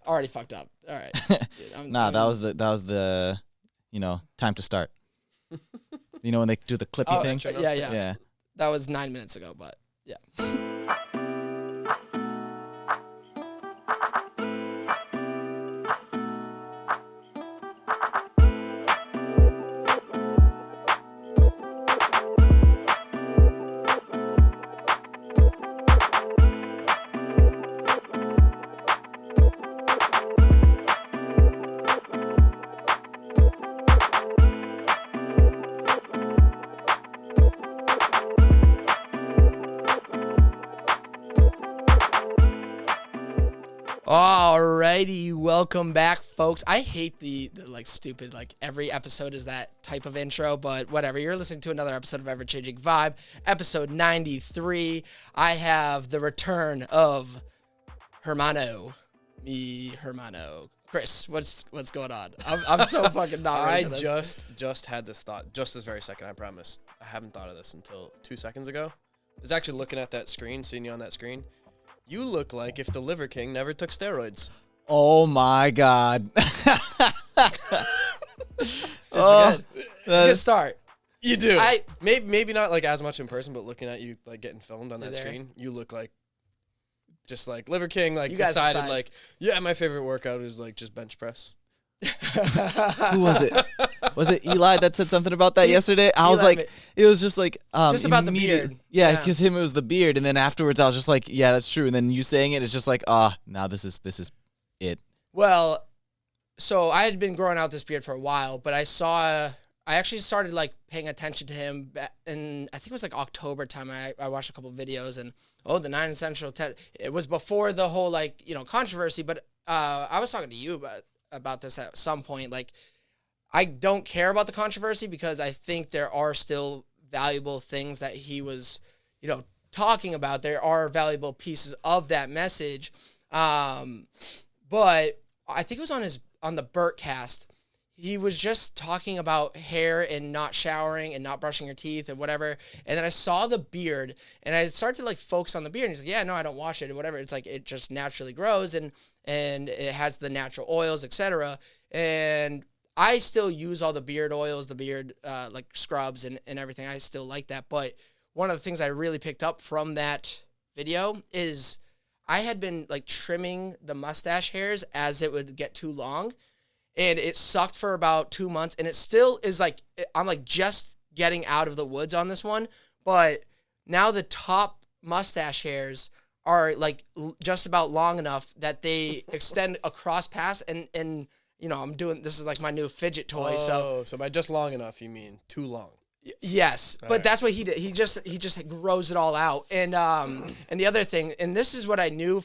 Already fucked up. All right. Dude, that was the time to start. When they do the clippy thing? Yeah. That was 9 minutes ago, but yeah. Alrighty, welcome back, folks. I hate the like stupid, like every episode is that type of intro, but whatever. You're listening to another episode of Ever Changing Vibe, episode 93. I have the return of Hermano. Chris, what's going on? I'm so fucking not ready for this. just had this thought just this very second. I promise. I haven't thought of this until 2 seconds ago. I was actually looking at that screen, seeing you on that screen. You look like if the Liver King never took steroids. Oh my God. This is good. It's a good start. You do. Maybe not like as much in person, but looking at you like getting filmed on that screen, you look like just like Liver King like decided like, yeah, my favorite workout is like just bench press. Who was it? Was it Eli that said something about that yesterday? I was like, it was just like just about the beard. Yeah, because it was the beard, and then afterwards I was just like, yeah, that's true. And then you saying it is just like, now this is it. Well, so I had been growing out this beard for a while, but I actually started like paying attention to him, and I think it was like October time. I watched a couple of videos, and the 9 essential. It was before the whole like controversy, but I was talking to you about this at some point. Like, I don't care about the controversy because I think there are still valuable things that he was, talking about. There are valuable pieces of that message. But I think it was on the Burtcast. He was just talking about hair and not showering and not brushing your teeth and whatever. And then I saw the beard and I started to like focus on the beard. And he's like, yeah, no, I don't wash it or whatever. It's like, it just naturally grows and it has the natural oils, etc. And I still use all the beard oils, the beard like scrubs and everything. I still like that. But one of the things I really picked up from that video is I had been like trimming the mustache hairs as it would get too long. And it sucked for about 2 months. And it still is like, I'm like just getting out of the woods on this one. But now the top mustache hairs are like just about long enough that they extend across past and I'm doing, this is like my new fidget toy. So by just long enough, you mean too long? Yes, all but right. That's what he did. He just grows it all out. And the other thing, and this is what I knew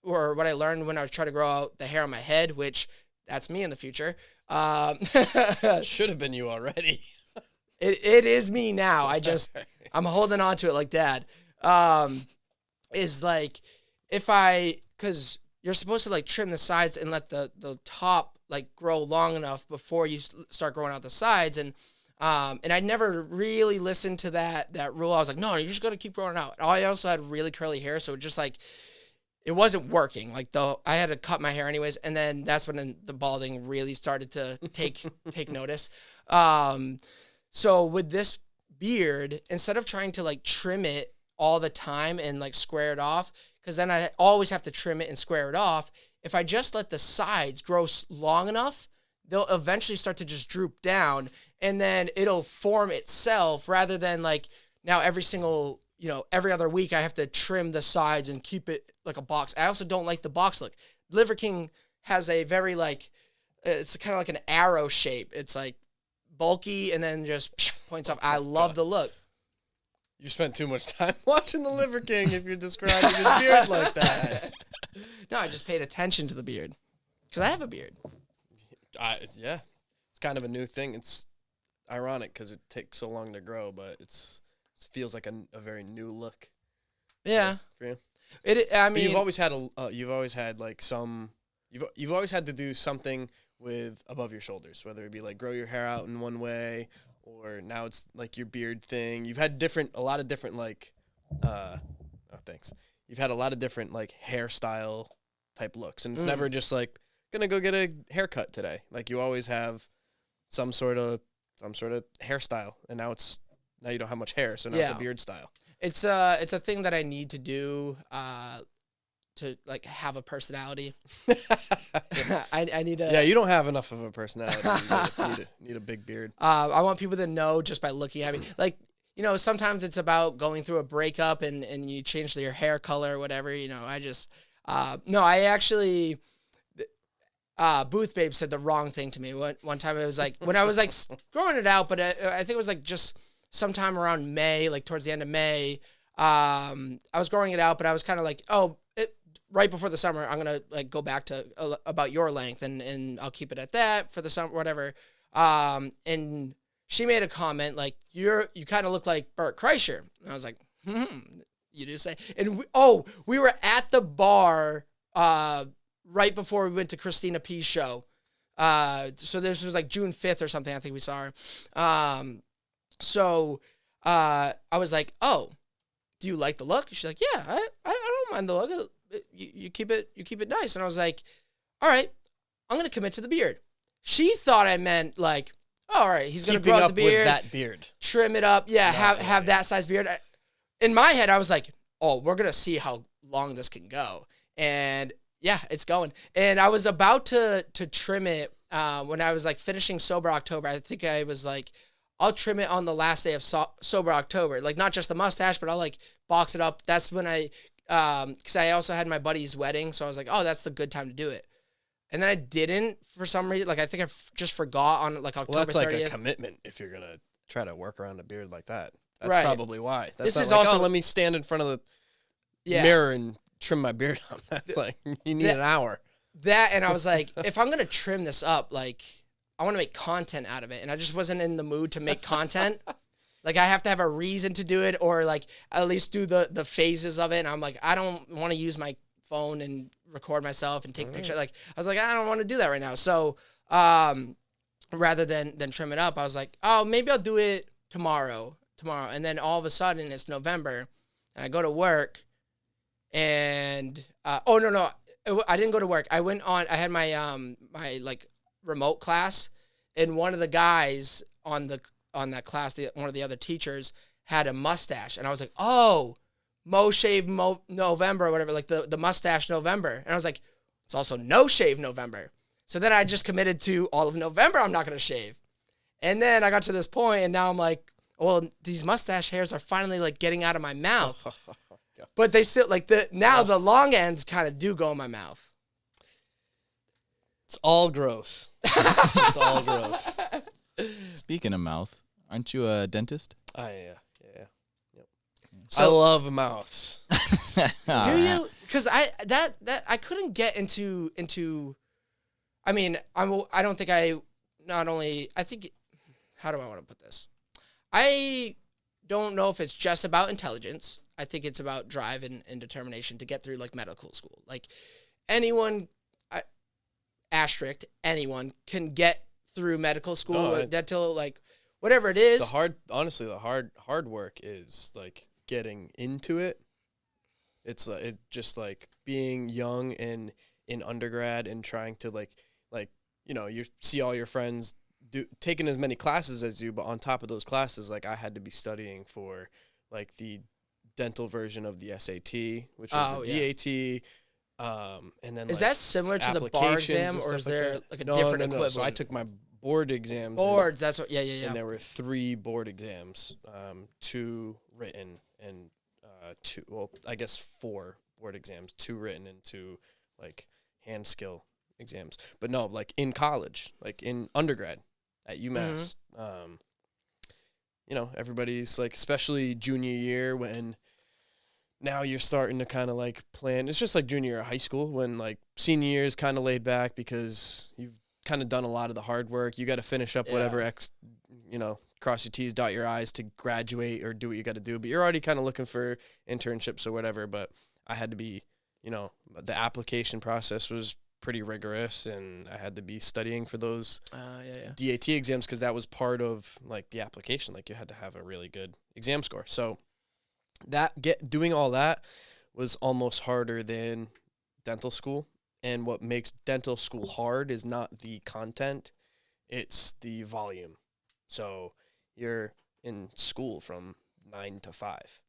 or what I learned when I was trying to grow out the hair on my head, which that's me in the future. Should have been you already. It is me now. I'm holding on to it like dad. Is like because you're supposed to like trim the sides and let the top like grow long enough before you start growing out the sides. And I never really listened to that rule. I was like, no, you just got to keep growing out. I also had really curly hair. So it just like, it wasn't working. Like I had to cut my hair anyways. And then that's when the balding really started to take notice. So with this beard, instead of trying to like trim it all the time and like square it off, because then I always have to trim it and square it off. If I just let the sides grow long enough, they'll eventually start to just droop down and then it'll form itself rather than like now every other week I have to trim the sides and keep it like a box. I also don't like the box look. Liver King has a very like, it's kind of like an arrow shape. It's like bulky and then just points off. I love the look. You spent too much time watching the Liver King if you're describing his beard like that. No, I just paid attention to the beard because I have a beard. Yeah, it's kind of a new thing. It's ironic because it takes so long to grow, but it feels like a very new look. Yeah, for you. But you've always had you've always had to do something with above your shoulders, whether it be like grow your hair out in one way, or now it's like your beard thing. You've had a lot of different like, You've had a lot of different like hairstyle type looks, and it's never just like gonna go get a haircut today. Like you always have some sort of hairstyle, and now you don't have much hair, so now it's a beard style. It's a thing that I need to do to like have a personality. I need a. Yeah, you don't have enough of a personality. You need a big beard. I want people to know just by looking at me. Like, you know, sometimes it's about going through a breakup and you change your hair color or whatever. You know, I just no, I actually. Booth Babe said the wrong thing to me. One time it was like, when I was like growing it out, but I think it was like just sometime around May, like towards the end of May, I was growing it out, but I was kind of like, right before the summer, I'm going to like go back to about your length and I'll keep it at that for the summer, whatever. And she made a comment like, you kind of look like Bert Kreischer. And I was like, you do say, and we were at the bar, right before we went to Christina P's show. So this was like June 5th or something. I think we saw her. So I was like, oh, do you like the look? She's like, yeah, I don't mind the look. You keep it nice. And I was like, all right, I'm going to commit to the beard. She thought I meant like, all right, he's going to grow out the beard. With that beard. Trim it up. Yeah, have that size beard. In my head, I was like, oh, we're going to see how long this can go. And yeah, it's going. And I was about to trim it when I was like finishing Sober October. I think I was like, I'll trim it on the last day of Sober October. Like not just the mustache, but I'll like box it up. That's when because I also had my buddy's wedding. So I was like, oh, that's the good time to do it. And then I didn't for some reason. Like I think I just forgot on like October 30th. Well, that's like a commitment if you're going to try to work around a beard like that. That's right. Probably why. That's this is like, also, let me stand in front of the mirror and trim my beard up. That's like, you need an hour. That, and I was like, if I'm going to trim this up, like, I want to make content out of it. And I just wasn't in the mood to make content. Like, I have to have a reason to do it or, like, at least do the phases of it. And I'm like, I don't want to use my phone and record myself and take pictures. Like, I was like, I don't want to do that right now. So, rather than trim it up, I was like, oh, maybe I'll do it tomorrow. And then all of a sudden, it's November, and I go to work. And no, I didn't go to work. I went on. I had my my like remote class, and one of the guys on that class, one of the other teachers had a mustache, and I was like, oh, Mo Shave November or whatever, like the mustache November, and I was like, it's also No Shave November. So then I just committed to all of November. I'm not gonna shave, and then I got to this point, and now I'm like, well, these mustache hairs are finally like getting out of my mouth. But they still like the long ends kind of do go in my mouth. It's all gross. It's just all gross. Speaking of mouth, aren't you a dentist? Yeah. Yep. So, I love mouths. Do you? Because I couldn't get into. I mean, I don't think I think. How do I want to put this? I don't know if it's just about intelligence. I think it's about drive and determination to get through like medical school. Like anyone, anyone can get through medical school, dental, like whatever it is. The hard work is like getting into it. It's just like being young and in undergrad and trying to like you know, you see all your friends taking as many classes as you, but on top of those classes, like I had to be studying for like the dental version of the SAT, which was the DAT. And then is that similar to the bar exam, or is there like a different equivalent? So I took my board exams. Boards, that's what. Yeah. And there were 3 board exams, 2 written and 2. Well, I guess 4 board exams, 2 written and 2 like hand skill exams. But no, like in college, like in undergrad at UMass. You know, everybody's like, especially junior year when now you're starting to kind of like plan. It's just like junior year of high school when like senior year is kind of laid back because you've kind of done a lot of the hard work. You got to finish up whatever cross your T's, dot your I's to graduate or do what you got to do. But you're already kind of looking for internships or whatever. But I had to be, you know, the application process was pretty rigorous, and I had to be studying for those DAT exams because that was part of like the application. Like you had to have a really good exam score. So doing all that was almost harder than dental school. And what makes dental school hard is not the content, it's the volume. So you're in school from 9 to 5,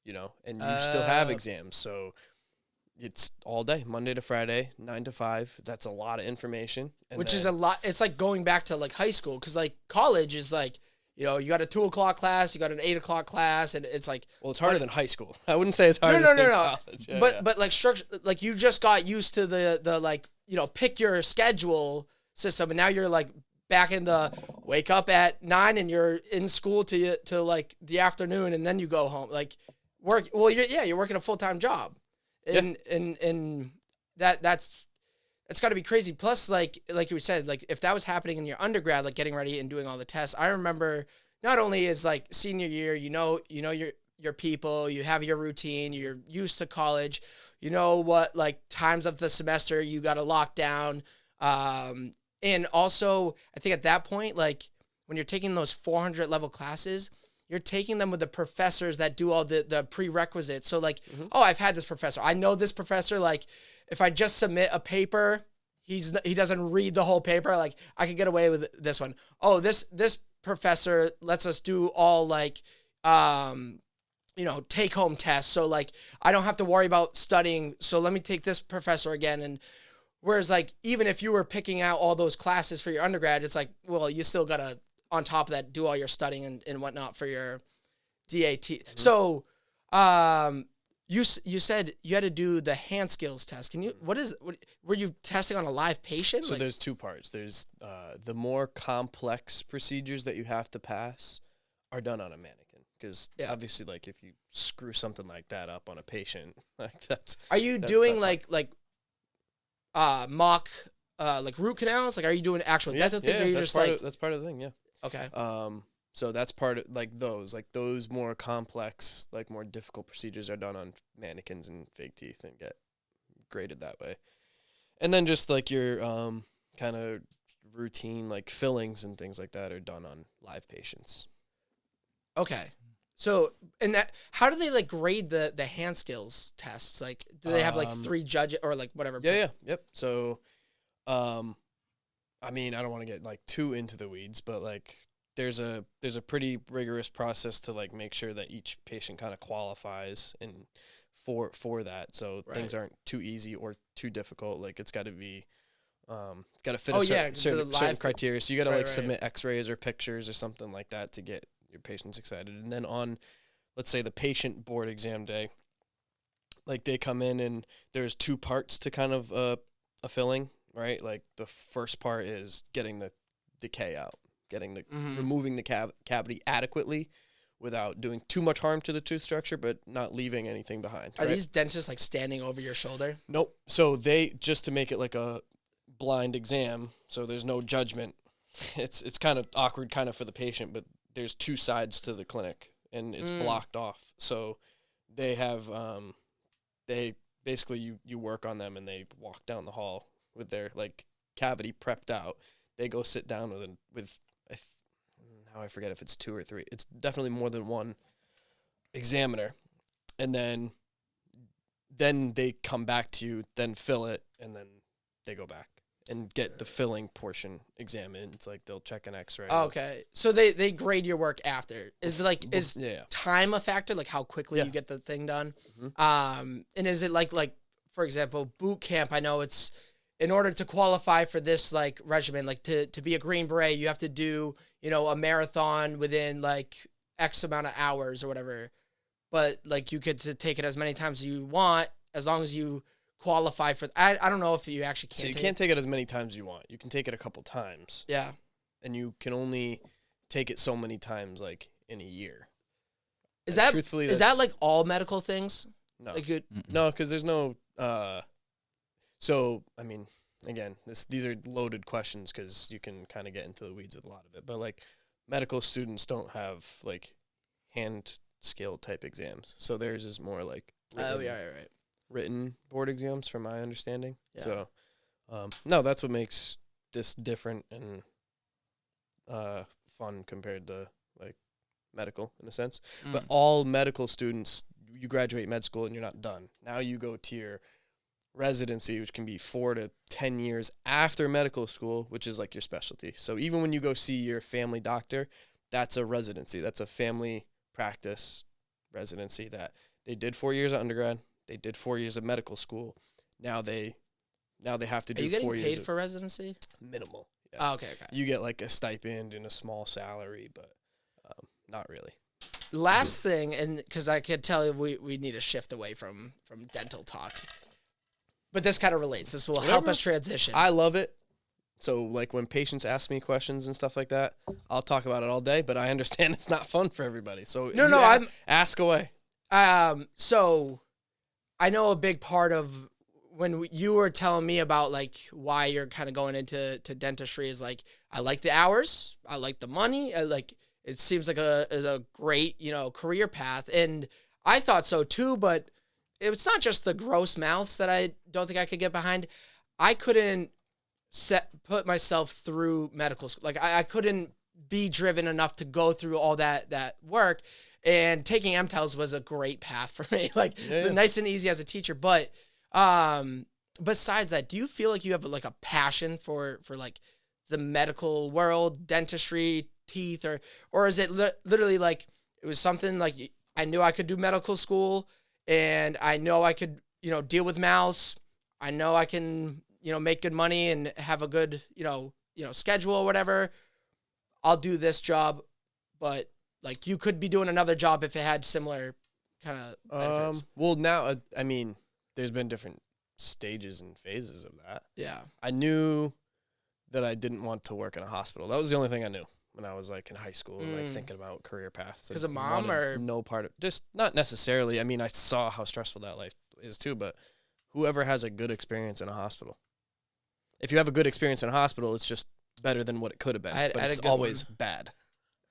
and you still have exams. So it's all day, Monday to Friday, 9 to 5. That's a lot of information. Which is a lot. It's like going back to like high school, because like college is like, you got a 2:00 class, you got an 8:00 class, and it's like, well, it's harder than high school. I wouldn't say it's harder than college. Yeah, but like structure, like you just got used to the like, pick your schedule system, and now you're like back in the wake up at 9 and you're in school to like the afternoon, and then you go home, like work. Well, you're working a full-time job, and that's it's got to be crazy. Plus, like you said, like if that was happening in your undergrad, like getting ready and doing all the tests, I remember not only is like senior year, your people, you have your routine, you're used to college, what like times of the semester you got to lock down. And also I think at that point, like when you're taking those 400 level classes, you're taking them with the professors that do all the prerequisites. So like, oh, I've had this professor. I know this professor, like if I just submit a paper, he doesn't read the whole paper. Like I could get away with this one. Oh, this professor lets us do all like, take home tests. So like, I don't have to worry about studying. So let me take this professor again. And whereas like, even if you were picking out all those classes for your undergrad, it's like, well, you still gotta, on top of that, do all your studying and whatnot for your DAT. Mm-hmm. So, you said you had to do the hand skills test. Can you, what were you testing on a live patient? So there's two parts. There's, the more complex procedures that you have to pass are done on a mannequin. Because obviously, like if you screw something like that up on a patient, like that's. Are you doing like mock, like root canals? Like, are you doing actual dental things? Or are you just like that's part of the thing. Yeah. Okay. So that's part of like those more complex, like more difficult procedures are done on mannequins and fake teeth and get graded that way. And then just like your kind of routine like fillings and things like that are done on live patients. Okay. So, and that, how do they like grade the hand skills tests? Like, do they have like 3 judges or like whatever? Yeah. Yep. So, I mean, I don't want to get like too into the weeds, but like there's a pretty rigorous process to like make sure that each patient kind of qualifies and for that. So things aren't too easy or too difficult. Like it's got to be, got to fit a certain criteria. So you got to submit X-rays or pictures or something like that to get your patients excited. And then on, let's say the patient board exam day, like they come in and there's 2 parts to kind of a filling, right? Like the first part is getting the decay out, getting the removing the cavity adequately without doing too much harm to the tooth structure, but not leaving anything behind. Are these dentists like standing over your shoulder? Nope. So they, just to make it like a blind exam, so there's no judgment. It's kind of awkward kind of for the patient, but there's 2 sides to the clinic and it's blocked off. So they have, they basically, you work on them and they walk down the hall with their like cavity prepped out. They go sit down with now I forget if it's 2 or 3. It's definitely more than 1 examiner. And then they come back to you, then fill it, and then they go back and get the filling portion examined. It's like they'll check an X-ray. Okay. So they grade your work after. Is time a factor? Like how quickly you get the thing done? Mm-hmm. And is it like for example, boot camp, I know it's in order to qualify for this like regimen, like to be a Green Beret, you have to do, a marathon within like X amount of hours or whatever. But like you could take it as many times as you want, as long as you qualify for. I don't know if you actually can. So you can't take it as many times as you want. You can take it a couple times. Yeah. And you can only take it so many times like in a year. Is that like all medical things? No. Like no, because there's no. So I mean, again, these are loaded questions because you can kind of get into the weeds with a lot of it. But like, medical students don't have like hand skill type exams, so theirs is more like written board exams, from my understanding. Yeah. So, no, that's what makes this different and fun compared to like medical in a sense. But all medical students, you graduate med school and you're not done. Now you go to your residency, which can be 4 to 10 years after medical school, which is like your specialty. So even when you go see your family doctor, that's a residency. That's a family practice residency that they did 4 years of undergrad. They did 4 years of medical school. Now they have to do 4 years. Are you getting paid for residency? Minimal. Yeah. Oh, okay. You get like a stipend and a small salary, but not really. Last thing, and because I could tell you we need to shift away from dental talk. But this kind of relates. This will help us transition. I love it. So, like, when patients ask me questions and stuff like that, I'll talk about it all day, but I understand it's not fun for everybody. So, ask away. So, I know a big part of when you were telling me about, like, why you're kind of going into dentistry is, like, I like the hours. I like the money. It seems like a great, career path. And I thought so, too, but it's not just the gross mouths that I don't think I could get behind. I couldn't put myself through medical school. Like, I couldn't be driven enough to go through all that work. And taking MTELs was a great path for me. Nice and easy as a teacher. But besides that, do you feel like you have like a passion for like the medical world, dentistry, teeth, or is it literally like it was something like I knew I could do medical school and I know I could, deal with mouths. I know I can, make good money and have a good, schedule or whatever. I'll do this job, but like you could be doing another job if it had similar kind of benefits. Well, now, I mean, there's been different stages and phases of that. Yeah. I knew that I didn't want to work in a hospital. That was the only thing I knew when I was like in high school, like thinking about career paths. Because of mom or no part of just not necessarily. I mean, I saw how stressful that life is too, but whoever has a good experience in a hospital. If you have a good experience in a hospital, it's just better than what it could have been. But it's always bad.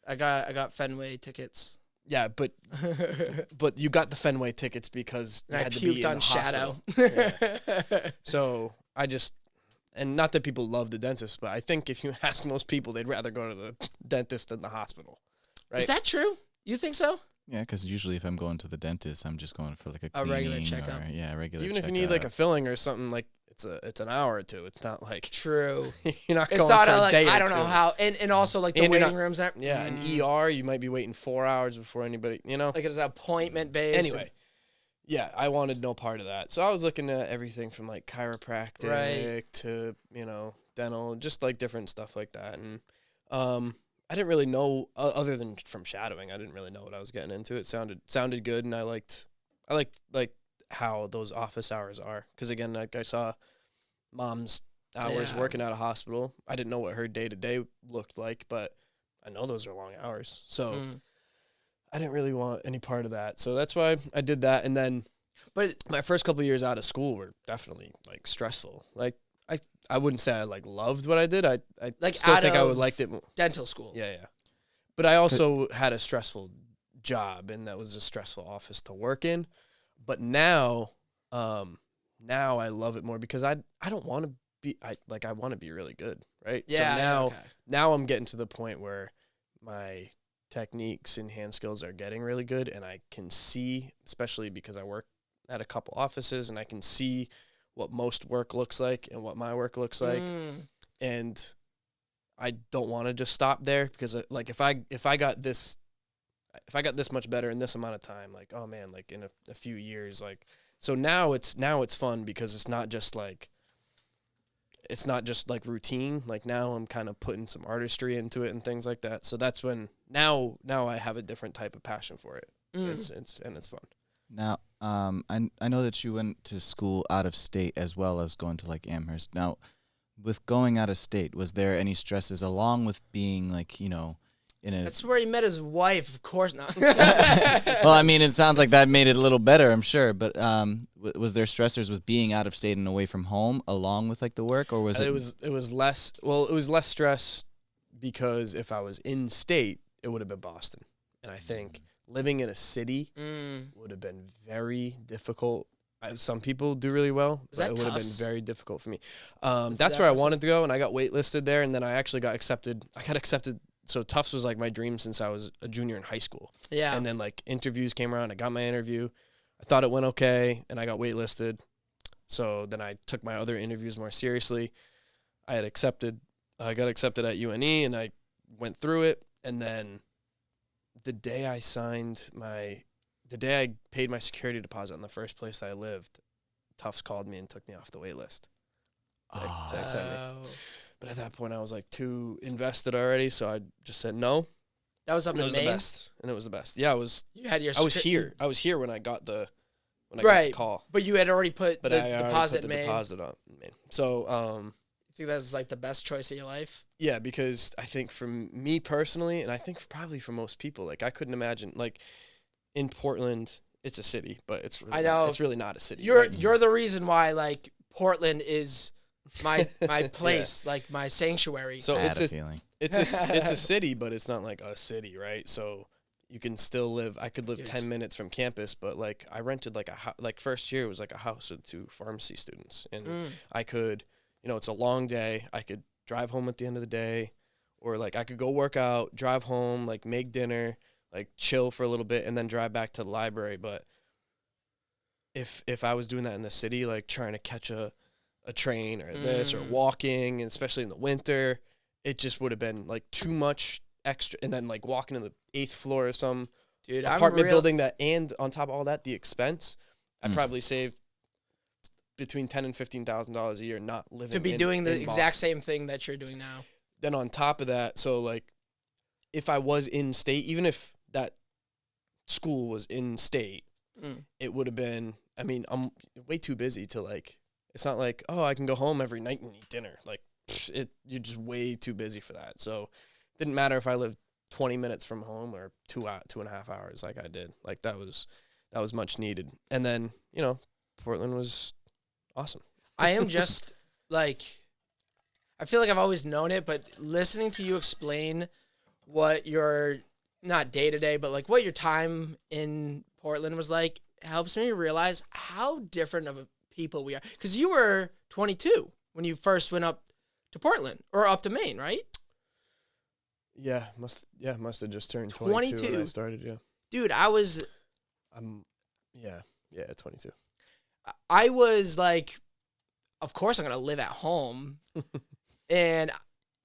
I got Fenway tickets. Yeah, but you got the Fenway tickets because you had to be in the hospital. Yeah. So and not that people love the dentist, but I think if you ask most people, they'd rather go to the dentist than the hospital. Right? Is that true? You think so? Yeah, because usually if I'm going to the dentist, I'm just going for like a regular checkup. A regular. Even if you need like a filling or something, like it's an hour or two. It's not like true. You're not it's going not for a day or two. I don't know how, and also like the waiting rooms. An ER, you might be waiting 4 hours before anybody. Like it's appointment based. Anyway. Yeah, I wanted no part of that. So I was looking at everything from like chiropractic to, dental, just like different stuff like that. And I didn't really know other than from shadowing, I didn't really know what I was getting into. It sounded good, and I liked like how those office hours are. Cuz again, like I saw mom's hours working at a hospital. I didn't know what her day-to-day looked like, but I know those are long hours. So I didn't really want any part of that. So that's why I did that. And then, but my first couple of years out of school were definitely like stressful. Like I wouldn't say I like loved what I did. I like still think I would liked it more. Dental school. Yeah. But I also had a stressful job, and that was a stressful office to work in. But now I love it more because I don't want to be, I want to be really good. Right. Yeah. So now I'm getting to the point where my techniques and hand skills are getting really good, and I can see, especially because I work at a couple offices, and I can see what most work looks like and what my work looks like. And I don't want to just stop there because like if I got this much better in this amount of time, like, oh man, like in a few years, like, so now it's fun because it's not just like routine. Like now I'm kind of putting some artistry into it and things like that. So that's when now I have a different type of passion for it. It's fun. Now, I know that you went to school out of state as well as going to like Amherst. Now, with going out of state, was there any stresses along with being like, in a... That's where he met his wife, of course not. Well, I mean, it sounds like that made it a little better, I'm sure. But was there stressors with being out of state and away from home along with like the work, or was it? It was less stress because if I was in state, it would have been Boston, and I think living in a city would have been very difficult. Some people do really well, but it would have been very difficult for me. That's where I wanted to go, and I got waitlisted there, and then I actually got accepted. I got accepted. So Tufts was like my dream since I was a junior in high school. Yeah. And then like interviews came around. I got my interview. I thought it went okay, and I got waitlisted. So then I took my other interviews more seriously. I got accepted at UNE, and I went through it. And then the day I paid my security deposit in the first place I lived, Tufts called me and took me off the wait list. To accept me. But at that point, I was like too invested already, so I just said no. That was up And in it was Maine? the best. And it was the best. Yeah, You had your I was here. I was here when I got the call. But you had already put But the I already deposit put in the Maine. deposit on Maine. So, I think that's like the best choice of your life. yeah, because I think for me personally, and I think probably for most people, like I couldn't imagine, like in Portland, it's a city, but it's really I know. it's really not a city. You're right? you're the reason why like Portland is my place, like my sanctuary. So I had it's a a feeling. it's a city, but it's not like a city, right? So you can still live. I could live 10 minutes from campus, but like I rented like like first year it was like a house with 2 pharmacy students, and I could, it's a long day. I could drive home at the end of the day, or like I could go work out, drive home, like make dinner, like chill for a little bit, and then drive back to the library. But if I was doing that in the city, like trying to catch a train or this or walking, and especially in the winter, it just would have been like too much extra. And then like walking to the 8th floor of some apartment building that, and on top of all that, the expense, I probably saved between $10,000 and $15,000 a year not living to be in, doing the in exact Boston. same thing that you're doing now. Then on top of that, so like if I was in state, even if that school was in state, it would have been, I mean, I'm way too busy to like, it's not like, oh, I can go home every night and eat dinner. Like you're just way too busy for that. So it didn't matter if I lived 20 minutes from home or 2.5 hours like I did. Like that was much needed. And then, Portland was awesome. I am just like, I feel like I've always known it, but listening to you explain what your, not day to day, but like what your time in Portland was like, helps me realize how different of a people we are. Because you were 22 when you first went up to Portland, or up to Maine, right? Yeah, must have just turned 22 when I started, yeah. Dude, I was... 22. I was like, of course I'm going to live at home. And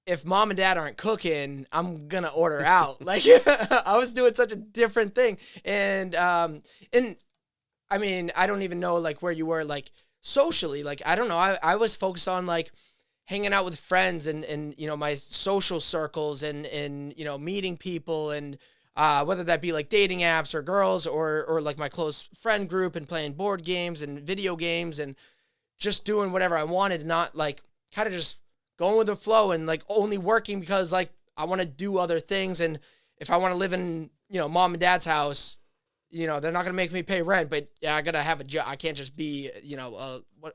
if mom and dad aren't cooking, I'm going to order out. Like, I was doing such a different thing. And I mean, I don't even know, like, where you were, like, socially. Like, I don't know. I was focused on, like, hanging out with friends and my social circles and meeting people, and whether that be like dating apps or girls or like my close friend group, and playing board games and video games and just doing whatever I wanted, not like kind of just going with the flow and like only working because like I want to do other things. And if I want to live in, mom and dad's house, they're not going to make me pay rent, but yeah, I got to have a job. I can't just be,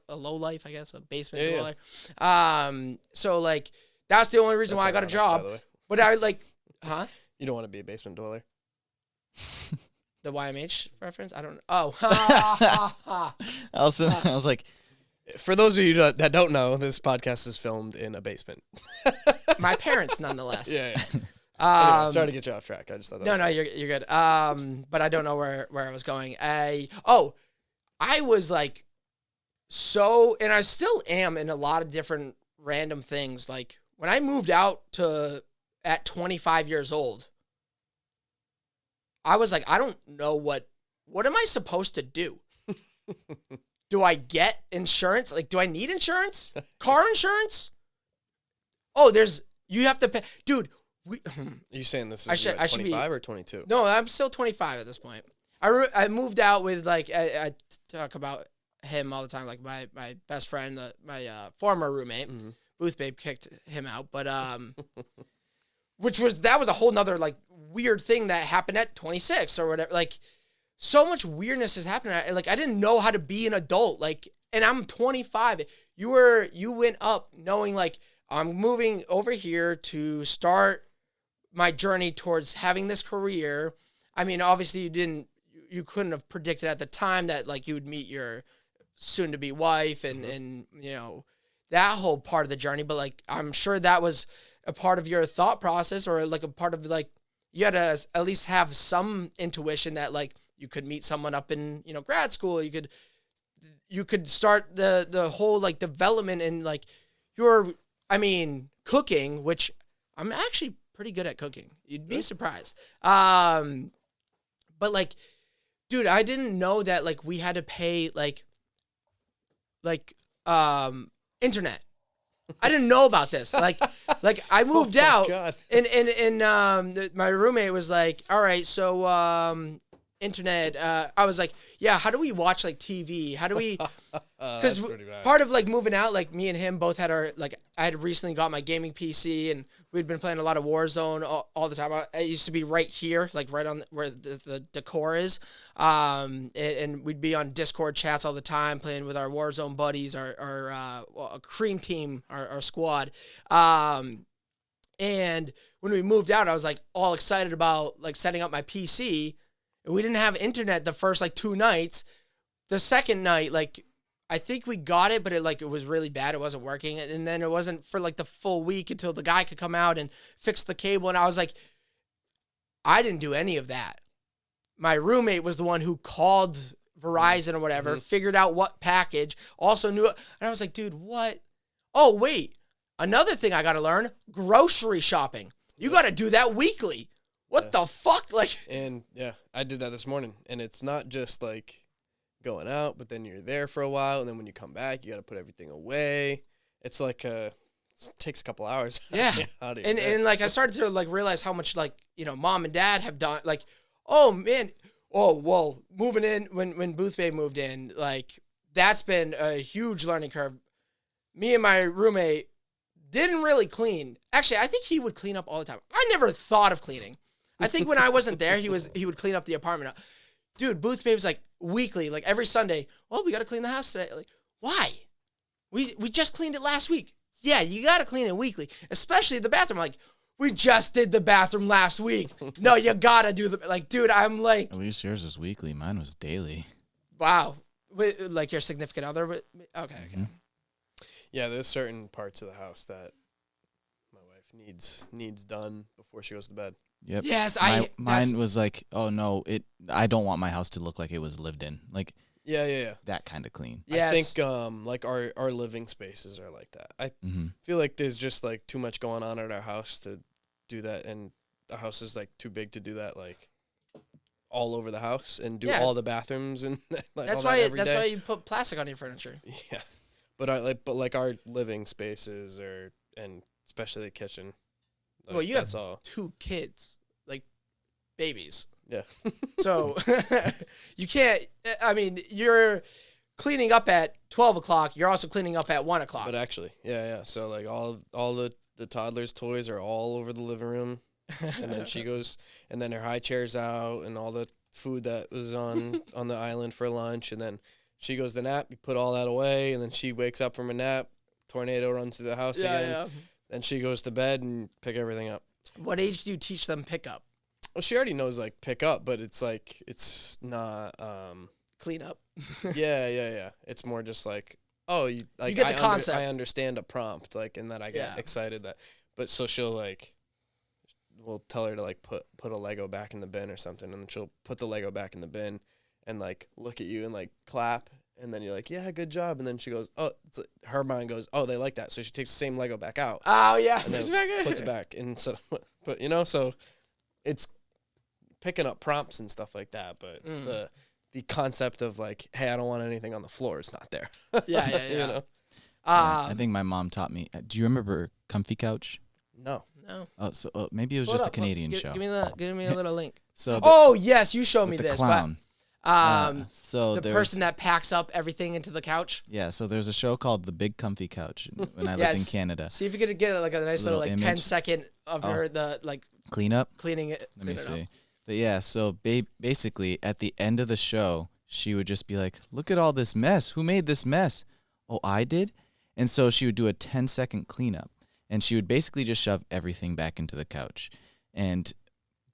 a low life, I guess, a basement dweller. So like, that's the only reason why I got a job. But I like, huh? You don't want to be a basement dweller. The YMH reference? I don't know. Oh. I was like, for those of you that don't know, this podcast is filmed in a basement. My parents, nonetheless. Yeah. Anyway, sorry to get you off track. I just thought that No, you're good. But I don't know where I was going. I was like and I still am in a lot of different random things. Like when I moved out at 25 years old, I was like, I don't know what am I supposed to do? Do I get insurance? Like, do I need insurance? Car insurance? Oh, you have to pay. Dude, Are you saying this is 25 or 22? No, I'm still 25 at this point. I moved out with, like, I talk about him all the time, like my best friend, my former roommate, Booth Babe kicked him out, but that was a whole nother like weird thing that happened at 26 or whatever. Like, so much weirdness is happening. Like, I didn't know how to be an adult. Like, and I'm 25. You went up knowing like I'm moving over here to start my journey towards having this career. I mean, obviously you couldn't have predicted at the time that like you would meet your soon to be wife and that whole part of the journey. But like, I'm sure that was a part of your thought process, or like a part of like, you had to at least have some intuition that like you could meet someone up in, grad school. You could, you could start the whole like development and like cooking, which I'm actually pretty good at cooking. You'd be surprised. But like, dude, I didn't know that like we had to pay like internet. I didn't know about this. Like I moved out God. and my roommate was like, all right, so internet. I was like, yeah, how do we watch like TV? How do we? Because part of like moving out, like me and him both had our like I had recently got my gaming PC and we'd been playing a lot of Warzone all the time. I used to be right here, like right on where the decor is, and we'd be on Discord chats all the time playing with our Warzone buddies, our cream team, our squad. And when we moved out, I was like all excited about like setting up my PC. We didn't have internet the first like 2 nights. The second night, like I think we got it, but it was really bad. It wasn't working. And then it wasn't for like the full week until the guy could come out and fix the cable. And I was like, I didn't do any of that. My roommate was the one who called Verizon or whatever, figured out what package, also knew it. And I was like, dude, what? Oh, wait. Another thing I got to learn, grocery shopping. You got to do that weekly. What the fuck? Like, and yeah, I did that this morning, and it's not just like going out, but then you're there for a while, and then when you come back, you got to put everything away. It's like it takes a couple hours. Yeah, and like I started to like realize how much like mom and dad have done. Like, oh man, well, moving in when Boothbay moved in, like that's been a huge learning curve. Me and my roommate didn't really clean. Actually, I think he would clean up all the time. I never thought of cleaning. I think when I wasn't there, he would clean up the apartment. Dude, Boothbay was like weekly, like every Sunday. Well, we got to clean the house today. Like, why? We just cleaned it last week. Yeah, you got to clean it weekly, especially the bathroom. Like, we just did the bathroom last week. No, you got to do dude, I'm like. At least yours was weekly. Mine was daily. Wow. Like your significant other? Okay. Yeah, there's certain parts of the house that my wife needs done before she goes to bed. Yep. Yes, mine was like, oh no, I don't want my house to look like it was lived in. Like, yeah. that kind of clean. Yes. I think like our living spaces are like that. I feel like there's just like too much going on at our house to do that, and the house is like too big to do that like all over the house and do all the bathrooms and like that's all why that every that's day. why you put plastic on your furniture. Yeah, but our living spaces and especially the kitchen. Like, well, you have all. 2 kids, like babies. Yeah. So you can't. I mean, you're cleaning up at 12 o'clock. You're also cleaning up at 1 o'clock. But actually, yeah. So like all the toddlers' toys are all over the living room, and then she goes, and then her high chair's out, and all the food that was on the island for lunch, and then she goes to nap. You put all that away, and then she wakes up from a nap. Tornado runs through the house again. Yeah. Then she goes to bed and pick everything up. What age do you teach them pickup? Well, she already knows like pick up, but it's like it's not Clean up. yeah. It's more just like you get the concept. I understand a prompt like, and that I get excited that. But so she'll like, we'll tell her to like put a Lego back in the bin or something, and she'll put the Lego back in the bin and like look at you and like clap. And then you're like, yeah, good job. And then she goes, oh, her mind goes, oh, they like that. So she takes the same Lego back out. Oh, yeah. And then puts it back. And so, but, so it's picking up prompts and stuff like that. But the concept of like, hey, I don't want anything on the floor is not there. Yeah. I think my mom taught me. Do you remember Comfy Couch? No. Oh, so maybe it was just a Canadian show. Give me a little link. So yes, you showed me the this. clown. So the person that packs up everything into the couch. Yeah, so there's a show called The Big Comfy Couch when I lived in Canada. See if you could get like a nice little like image. 10-second of her cleaning it. Let me see. But yeah, so basically at the end of the show, she would just be like, "Look at all this mess. Who made this mess? Oh, I did." And so she would do a 10-second cleanup, and she would basically just shove everything back into the couch. And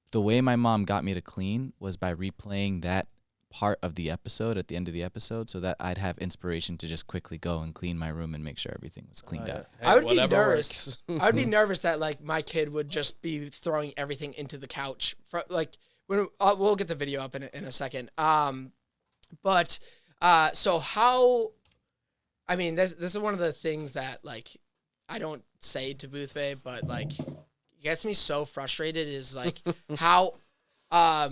the way my mom got me to clean was by replaying that part of the episode at the end of the episode, so that I'd have inspiration to just quickly go and clean my room and make sure everything was cleaned out. Hey, I would be nervous. I would be nervous that like my kid would just be throwing everything into the couch. We'll get the video up in a second. But So how? I mean, this is one of the things that like I don't say to Boothbay, but like gets me so frustrated is like how what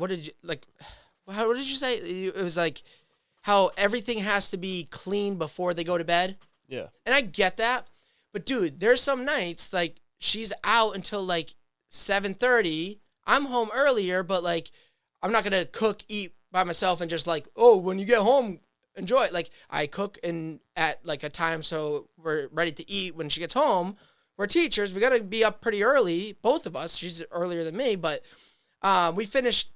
did you like? What did you say? It was like how everything has to be clean before they go to bed. Yeah. And I get that, but dude, there's some nights like she's out until like 7:30. I'm home earlier, but like I'm not gonna cook, eat by myself, and just like, oh, when you get home, enjoy it. Like I cook at like a time so we're ready to eat when she gets home. We're teachers, we gotta be up pretty early, both of us. She's earlier than me, but we finished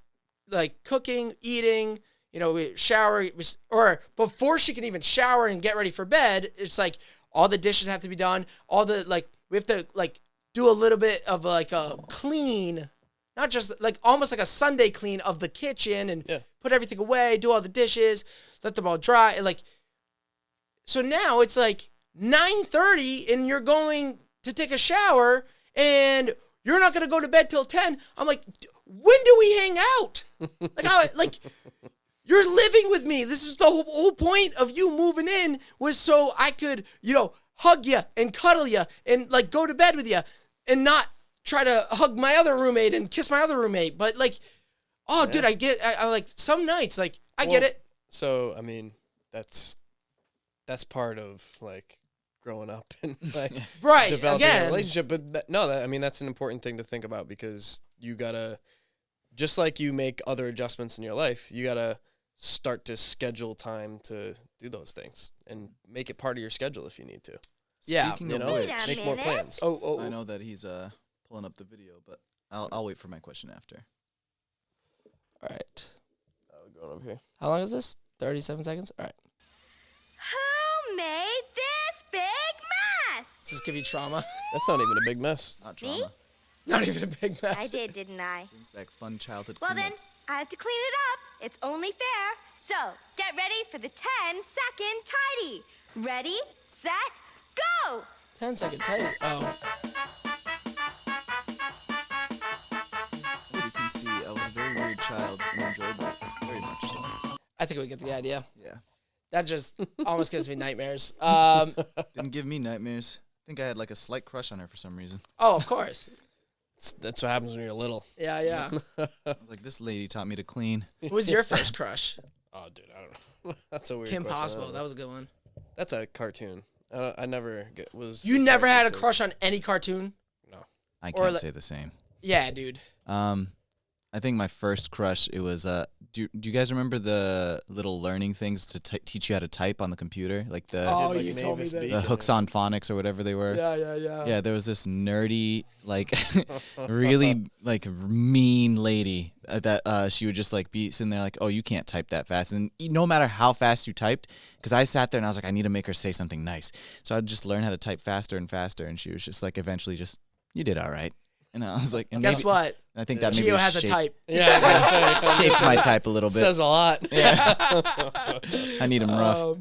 like cooking, eating. You know, we shower, or before she can even shower and get ready for bed, it's like all the dishes have to be done. All the like, we have to like do a little bit of like a clean, not just like almost like a Sunday clean of the kitchen and put everything away, do all the dishes, let them all dry. And like, so now it's like 9:30 and you're going to take a shower and you're not going to go to bed till 10. I'm like, when do we hang out? Like, you're living with me. This is the whole point of you moving in was so I could, you know, hug you and cuddle you and like go to bed with you and not try to hug my other roommate and kiss my other roommate. But like, dude, I like some nights, like I get it. So, I mean, that's part of like growing up and like right, developing again. a relationship. But I mean, that's an important thing to think about because you gotta, just like you make other adjustments in your life, you gotta start to schedule time to do those things and make it part of your schedule if you need to. Yeah, Speaking You of know, which, make more plans. I know that he's pulling up the video, but I'll wait for my question after. All right. Going over here. How long is this? 37 seconds? All right. Who made this big mess? Does this give you trauma? That's not even a big mess. Not trauma. Not even a big mess. I did, didn't I? Brings back fun childhood Well then, cleanups. I have to clean it up. It's only fair. So, get ready for the 10-second tidy. Ready, set, go! 10-second tight. Oh. You can see I was a very weird child and enjoyed this very much so. I think we get the idea. Yeah. That just almost gives me nightmares. Didn't give me nightmares. I think I had like a slight crush on her for some reason. Oh, of course. That's what happens when you're little. Yeah, yeah. I was like, this lady taught me to clean. Who was your first crush? Oh, dude, I don't know. That's a weird Kim question. Possible. That was a good one. That's a cartoon. I never was. You never had a attracted to- crush on any cartoon? No. I Or can't like- say the same. Yeah, dude. I think my first crush, it was do you guys remember the little learning things to teach you how to type on the computer, like the Oh, like you told me Mavis that. Beacon the hooks on phonics or whatever they were. Yeah. Yeah, there was this nerdy, like, really like mean lady that she would just like be sitting there like, oh, you can't type that fast, and no matter how fast you typed, because I sat there and I was like, I need to make her say something nice, so I'd just learn how to type faster and faster, and she was just like, eventually, just you did all right, and I was like, and Guess maybe, what? I think that maybe Gio has a type. Yeah, I was gonna say, shapes my type a little bit. says a lot. Yeah, I need him rough.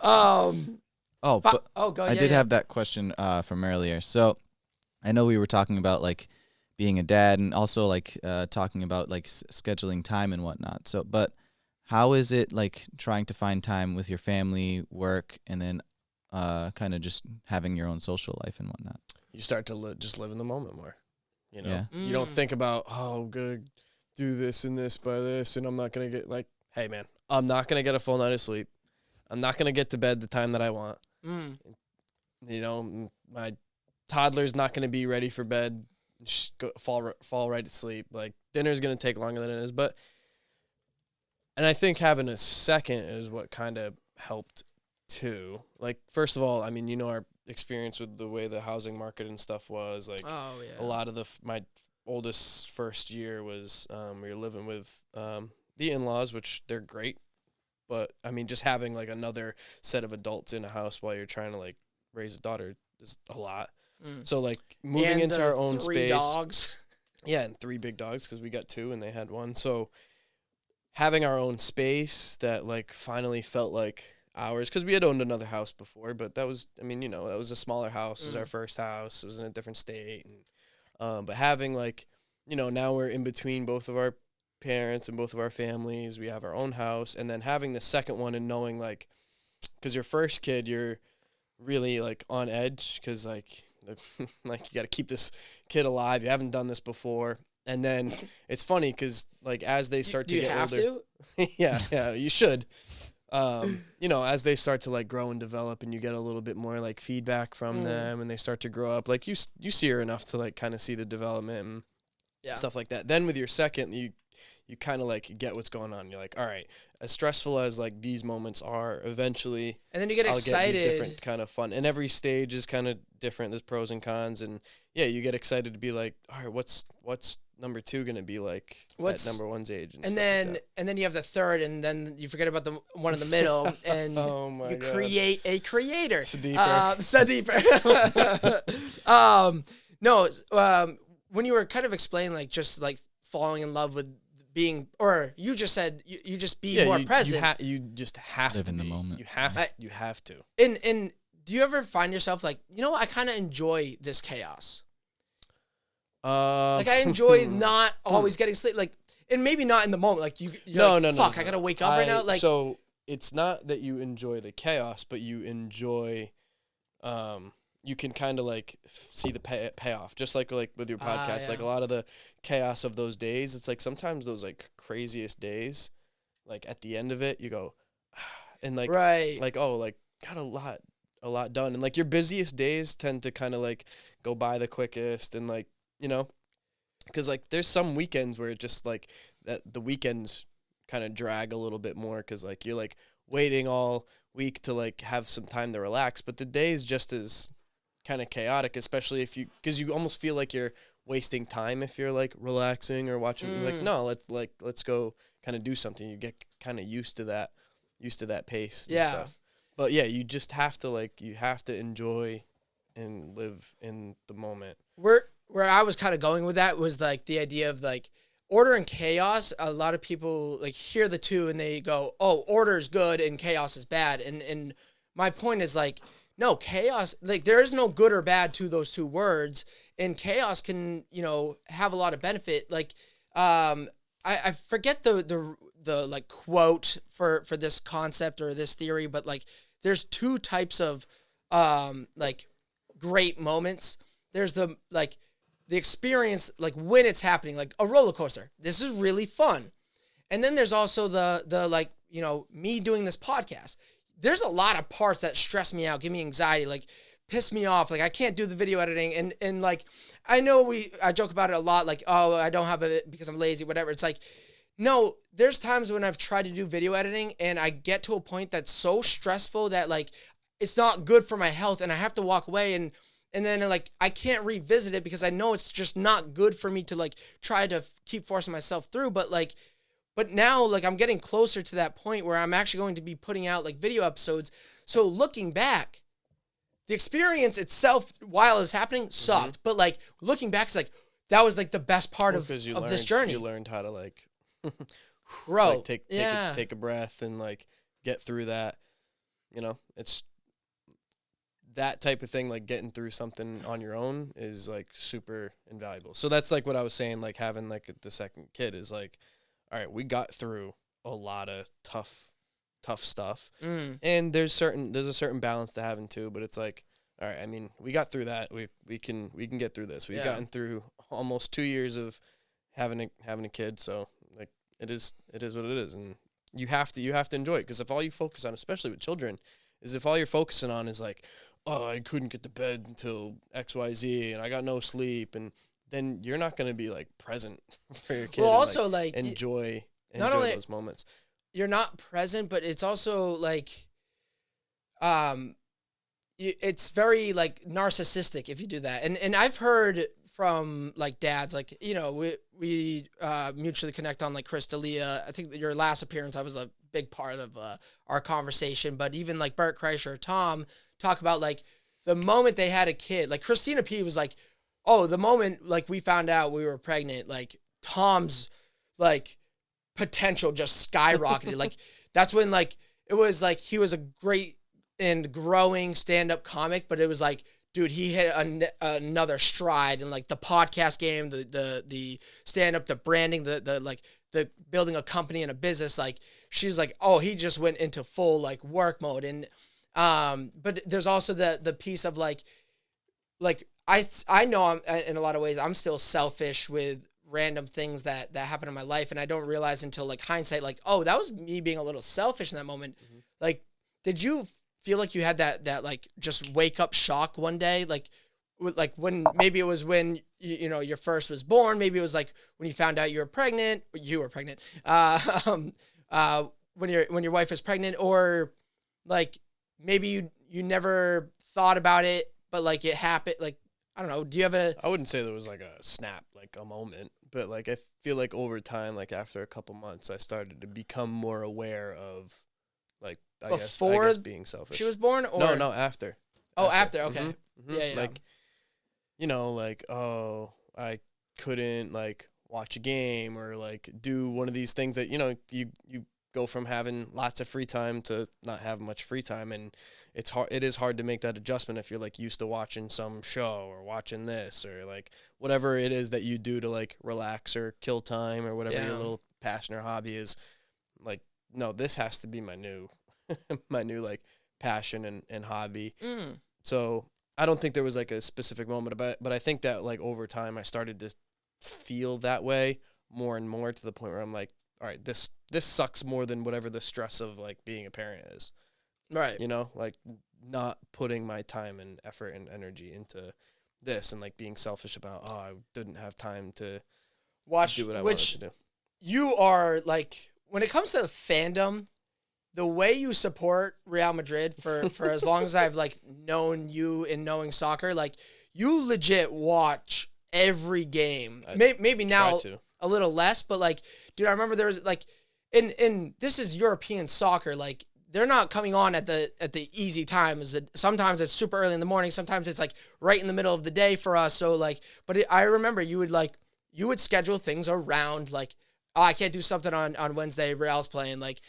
Oh, but go. I did have that question from earlier. So I know we were talking about like being a dad and also like talking about like scheduling time and whatnot. So, but how is it like trying to find time with your family, work, and then kind of just having your own social life and whatnot? You start to just live in the moment more. You know, Yeah. you don't think about, oh, I'm gonna do this and this by this, and I'm not gonna get like, hey man, I'm not gonna get a full night of sleep. I'm not gonna get to bed the time that I want. You know, my toddler's not gonna be ready for bed. Fall right to sleep. Like dinner's gonna take longer than it is, and I think having a second is what kind of helped too. Like first of all, I mean, you know our experience with the way the housing market and stuff was like. Oh yeah. A lot of my oldest first year was we were living with the in-laws, which they're great, but I mean just having like another set of adults in a house while you're trying to like raise a daughter is a lot. So like moving And into the our own 3 space. dogs. Yeah, and 3 big dogs because we got 2 and they had 1. So having our own space that like finally felt like ours, because we had owned another house before, but that was, I mean, you know, that was a smaller house. It was our first house. It was in a different state. And, but having like, you know, now we're in between both of our parents and both of our families. We have our own house, and then having the second one and knowing like, because your first kid, you're really like on edge because like like you got to keep this kid alive. You haven't done this before, and then it's funny because like as they start to get older, yeah, you should. You know, as they start to like grow and develop, and you get a little bit more like feedback from them, and they start to grow up, like you see her enough to like kind of see the development and stuff like that. Then with your second, you kind of like get what's going on. You're like, all right, as stressful as like these moments are, eventually, and then you get excited. Get these different kind of fun, and every stage is kind of different. There's pros and cons, and yeah, you get excited to be like, all right, what's number 2 gonna be like at number 1's age, and then you have the third, and then you forget about the one in the middle, and you create a creator. When you were kind of explaining like just like falling in love with being, or you just said you just be more present. You just have live to in be. the moment. You have to. And do you ever find yourself like, you know what, I kind of enjoy this chaos? Like I enjoy not always getting sleep, like, and maybe not in the moment. Like you're like, fuck, I gotta wake up right now. Like, so it's not that you enjoy the chaos, but you enjoy, you can kind of like see the payoff, just like with your podcast. Like a lot of the chaos of those days, it's like sometimes those like craziest days, like at the end of it, you go, and like like oh, like got a lot done, and like your busiest days tend to kind of like go by the quickest, and like, you know, because like there's some weekends where it just like that the weekends kind of drag a little bit more because like you're like waiting all week to like have some time to relax, but the day is just as kind of chaotic, especially if because you almost feel like you're wasting time if you're like relaxing or watching. Like, no, let's go kind of do something. You get kind of used to that pace and stuff. But yeah, you just have to enjoy and live in the moment. Where I was kind of going with that was like the idea of like order and chaos. A lot of people like hear the two and they go, oh, order is good and chaos is bad. And my point is like, no, chaos, like there is no good or bad to those two words, and chaos can, you know, have a lot of benefit. Like, I forget the like quote for this concept or this theory, but like there's two types of like great moments. There's the experience, like when it's happening, like a roller coaster. This is really fun. And then there's also the like, you know, me doing this podcast. There's a lot of parts that stress me out, give me anxiety, like piss me off. Like I can't do the video editing. And like, I know I joke about it a lot. Like, oh, I don't have it because I'm lazy, whatever. It's like, no, there's times when I've tried to do video editing and I get to a point that's so stressful that like, it's not good for my health and I have to walk away and then like, I can't revisit it because I know it's just not good for me to like try to keep forcing myself through. But now, like, I'm getting closer to that point where I'm actually going to be putting out, like, video episodes. So looking back, the experience itself, while it was happening, sucked. But, like, looking back, it's like, that was, like, the best part of this journey. You learned how to, like, grow. Like, take a breath and, like, get through that. You know, it's that type of thing, like, getting through something on your own is, like, super invaluable. So that's, like, what I was saying, like, having, like, the second kid is, like, all right, we got through a lot of tough stuff, and there's a certain balance to having too. But it's like, all right, I mean, we got through that. We can get through this. We've gotten through almost 2 years of having a kid. So like, it is what it is, and you have to enjoy it. Because if all you focus on, especially with children, is if all you're focusing on is like, oh, I couldn't get to bed until XYZ, and I got no sleep, and then you're not going to be, like, present for your kid. Well, also, like enjoy those moments. You're not present, but it's also, like, it's very, like, narcissistic if you do that. And I've heard from, like, dads, like, you know, we mutually connect on, like, Chris D'Elia. I think your last appearance, I was a big part of our conversation. But even, like, Bert Kreischer or Tom talk about, like, the moment they had a kid. Like, Christina P. was, like, oh, the moment, like, we found out we were pregnant, like, Tom's, like, potential just skyrocketed. Like, that's when, like, it was, like, he was a great and growing stand-up comic, but it was, like, dude, he hit another stride in, like, the podcast game, the stand-up, the branding, the like, the building a company and a business, like she's like, oh, he just went into full like work mode. And but there's also the piece of like I know I'm in a lot of ways I'm still selfish with random things that happen in my life, and I don't realize until like hindsight, like, oh, that was me being a little selfish in that moment. Like, did you feel like you had that like just wake up shock one day, like when maybe it was when you know your first was born, maybe it was like when you found out you were pregnant, when your wife is pregnant, or like maybe you never thought about it, but like it happened, like, I don't know. Do you have I wouldn't say there was like a snap, like a moment, but like I feel like over time, like after a couple months, I started to become more aware of, like, I guess being selfish. She was born, or no, after. Oh, after. Okay. Mm-hmm. Yeah. Like, you know, like, oh, I couldn't like watch a game or like do one of these things that, you know, you go from having lots of free time to not have much free time, and it is hard to make that adjustment if you're like used to watching some show or watching this or like whatever it is that you do to like relax or kill time or whatever your little passion or hobby is. Like, no, this has to be my new like passion and hobby. So I don't think there was like a specific moment about it, but I think that like over time I started to feel that way more and more, to the point where I'm like, all right, this sucks more than whatever the stress of like being a parent is. Right. You know, like not putting my time and effort and energy into this, and like being selfish about, oh, I didn't have time to do what I wanted to do. You are like, when it comes to fandom, the way you support Real Madrid for as long as I've like known you and knowing soccer, like you legit watch every game. Maybe now a little less, but like, dude, I remember there was like, in this is European soccer, like they're not coming on at the easy times. Sometimes it's super early in the morning. Sometimes it's like right in the middle of the day for us. So like, I remember you would schedule things around like, oh, I can't do something on Wednesday. Real's playing, like,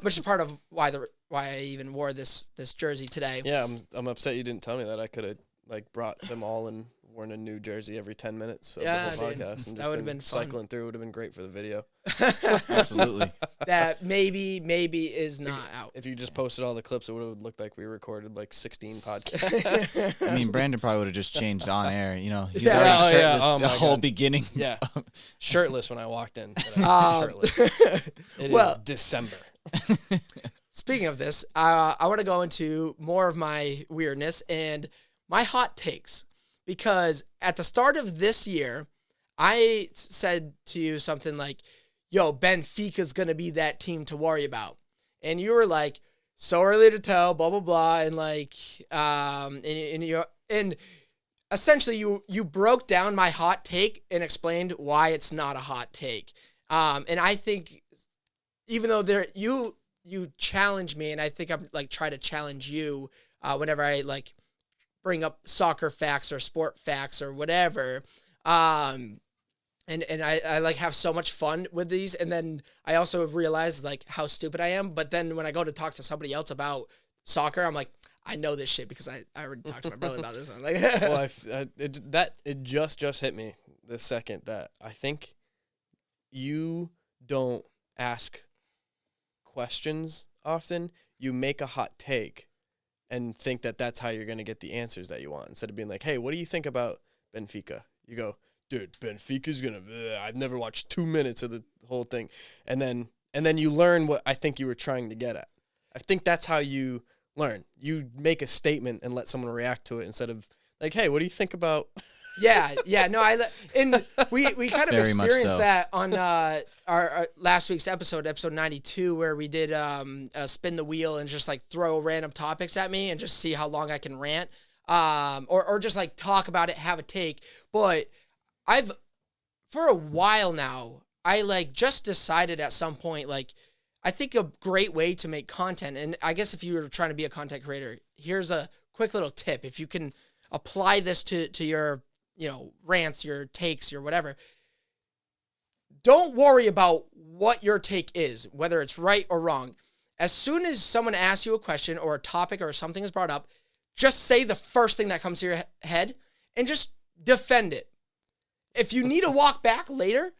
which is part of why I even wore this jersey today. Yeah, I'm upset you didn't tell me that. I could have like brought them all and worn a new jersey every 10 minutes of the whole podcast, and that would have been been cycling fun. through. Would have been great for the video. Absolutely. That maybe is not out. If you just posted all the clips, it would have looked like we recorded like 16 podcasts. I mean, Brandon probably would have just changed on air. You know, he's already shirtless the whole beginning. Yeah, shirtless when I walked in. Shirtless. It is December. Speaking of this, I want to go into more of my weirdness and my hot takes, because at the start of this year, I said to you something like, yo, Benfica's going to be that team to worry about. And you were like, so early to tell, blah, blah, blah. And like, and essentially you broke down my hot take and explained why it's not a hot take. And I think even though you challenge me, and I think I'm like try to challenge you whenever I like bring up soccer facts or sport facts or whatever. And I like have so much fun with these. And then I also realize like how stupid I am. But then when I go to talk to somebody else about soccer, I'm like, I know this shit because I already talked to my brother about this. I'm like, well, it just hit me the second that I think you don't ask questions often. You make a hot take and think that that's how you're going to get the answers that you want. Instead of being like, hey, what do you think about Benfica? You go, dude, Benfica's going to, I've never watched 2 minutes of the whole thing. And then you learn what I think you were trying to get at. I think that's how you learn. You make a statement and let someone react to it instead of like, hey, what do you think about? Yeah. No, we kind of experienced that on our last week's episode 92, where we did spin the wheel and just like throw random topics at me and just see how long I can rant, or just like talk about it, have a take. But for a while now, I like just decided at some point, like, I think a great way to make content, and I guess if you were trying to be a content creator, here's a quick little tip. If you can apply this to your, rants, your takes, your whatever, don't worry about what your take is, whether it's right or wrong. As soon as someone asks you a question or a topic or something is brought up, just say the first thing that comes to your head and just defend it. If you need to walk back later,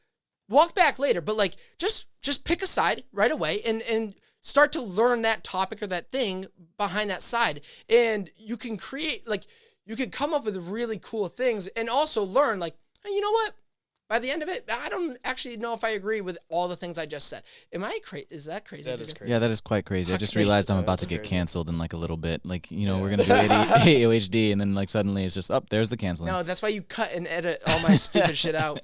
walk back later, but like just pick a side right away and start to learn that topic or that thing behind that side. And you can create, like, you can come up with really cool things and also learn, like, hey, you know what? By the end of it, I don't actually know if I agree with all the things I just said. Am I crazy? Is that crazy? That is crazy. Yeah, that is quite crazy. I just realized I'm about to get crazy. canceled in like a little bit. Like, you know, we're going to do AOHD and then like suddenly it's just, there's the canceling. No, that's why you cut and edit all my stupid shit out.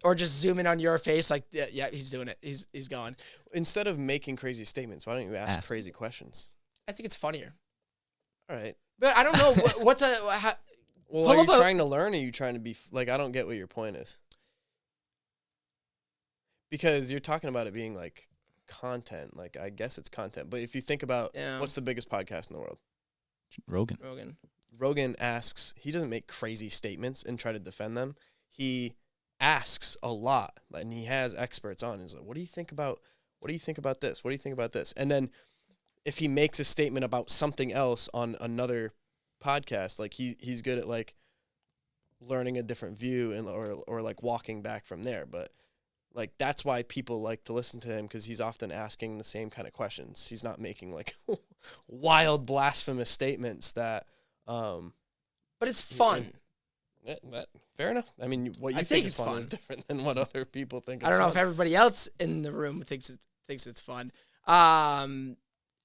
Or just zoom in on your face like, yeah, he's doing it. He's going. Instead of making crazy statements, why don't you ask crazy questions? I think it's funnier. All right. But I don't know what's a... Well, are you trying to learn, or are you trying to be... Like, I don't get what your point is. Because you're talking about it being, like, content. Like, I guess it's content. But if you think about what's the biggest podcast in the world? Rogan asks... He doesn't make crazy statements and try to defend them. He asks a lot, and he has experts on. He's like, what do you think about this? What do you think about this? And then if he makes a statement about something else on another podcast, like he's good at like learning a different view and or like walking back from there. But like that's why people like to listen to him, because he's often asking the same kind of questions. He's not making like wild blasphemous statements that but it's fun. Fair enough. I mean, what you think is fun is different than what other people think is fun. I don't know if everybody else in the room thinks it's fun.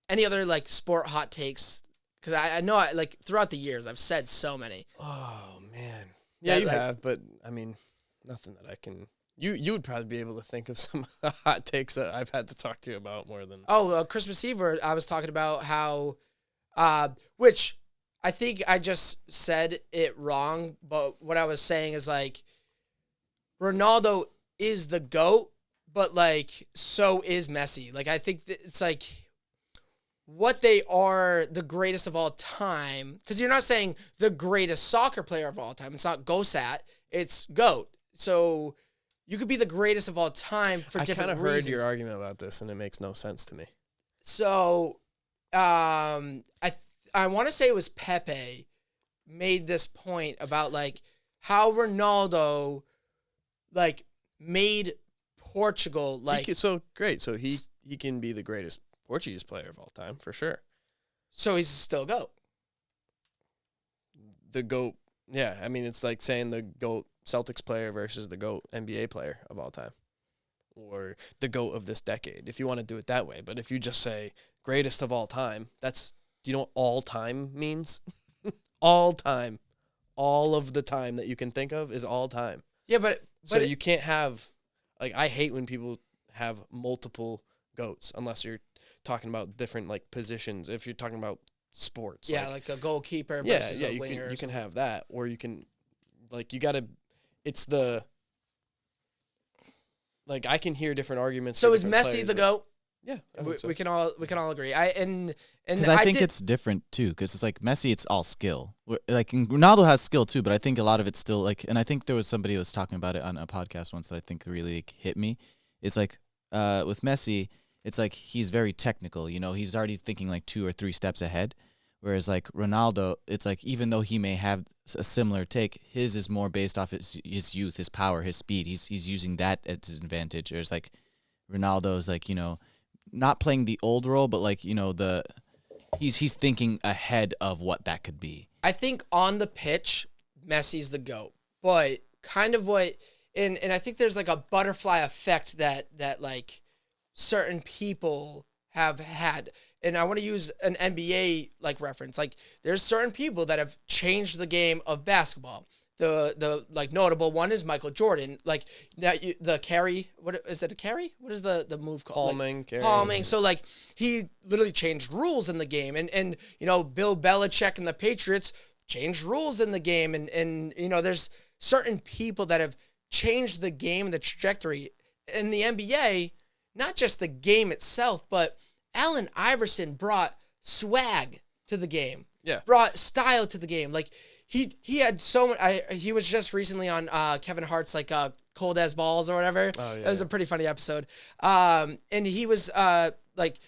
Any other like sport hot takes? Because I know like throughout the years I've said so many. Oh man, yeah, you have, but I mean, nothing that I can. You would probably be able to think of some hot takes that I've had to talk to you about more than. Christmas Eve, where I was talking about how, which I think I just said it wrong, but what I was saying is like, Ronaldo is the GOAT, but like so is Messi. Like I think that it's like, what they are the greatest of all time, because you're not saying the greatest soccer player of all time. It's not GOAT, it's GOAT. So you could be the greatest of all time for different reasons. I kind of heard your argument about this, and it makes no sense to me. So I want to say it was Pepe made this point about like how Ronaldo like made Portugal like so great. So he can be the greatest Portuguese player of all time, for sure. So he's still GOAT. The GOAT, yeah. I mean, it's like saying the GOAT Celtics player versus the GOAT NBA player of all time. Or the GOAT of this decade, if you want to do it that way. But if you just say greatest of all time, do you know what all time means? All time. All of the time that you can think of is all time. Yeah, but so you can't have, like, I hate when people have multiple GOATs, unless you're talking about different like positions. If you're talking about sports, like a goalkeeper versus a winger, you can have that, or you can like you gotta. It's the like I can hear different arguments. So is Messi the GOAT? Yeah, we can all agree. Because I think it's different too. Because it's like Messi, it's all skill. Like Ronaldo has skill too, but I think a lot of it's still like. And I think there was somebody who was talking about it on a podcast once that I think really like, hit me. It's like with Messi, it's like he's very technical. You know, he's already thinking like 2 or 3 steps ahead. Whereas like Ronaldo, it's like even though he may have a similar take, his is more based off his youth, his power, his speed. He's using that as his advantage. Whereas like Ronaldo's like, you know, not playing the old role, but like, you know, he's thinking ahead of what that could be. I think on the pitch, Messi's the GOAT. But kind of what and I think there's like a butterfly effect that like certain people have had. And I want to use an NBA like reference. Like there's certain people that have changed the game of basketball. The like notable one is Michael Jordan. Like the carry, what is it, a carry? What is the move called? Palming, like, carry. Palming. So like he literally changed rules in the game. And you know, Bill Belichick and the Patriots changed rules in the game. And you know, there's certain people that have changed the game, the trajectory. In the NBA, not just the game itself, but Allen Iverson brought swag to the game. Yeah. Brought style to the game. Like he had so much. He was just recently on Kevin Hart's like Cold as Balls or whatever. Oh, yeah, it was a pretty funny episode. And he was like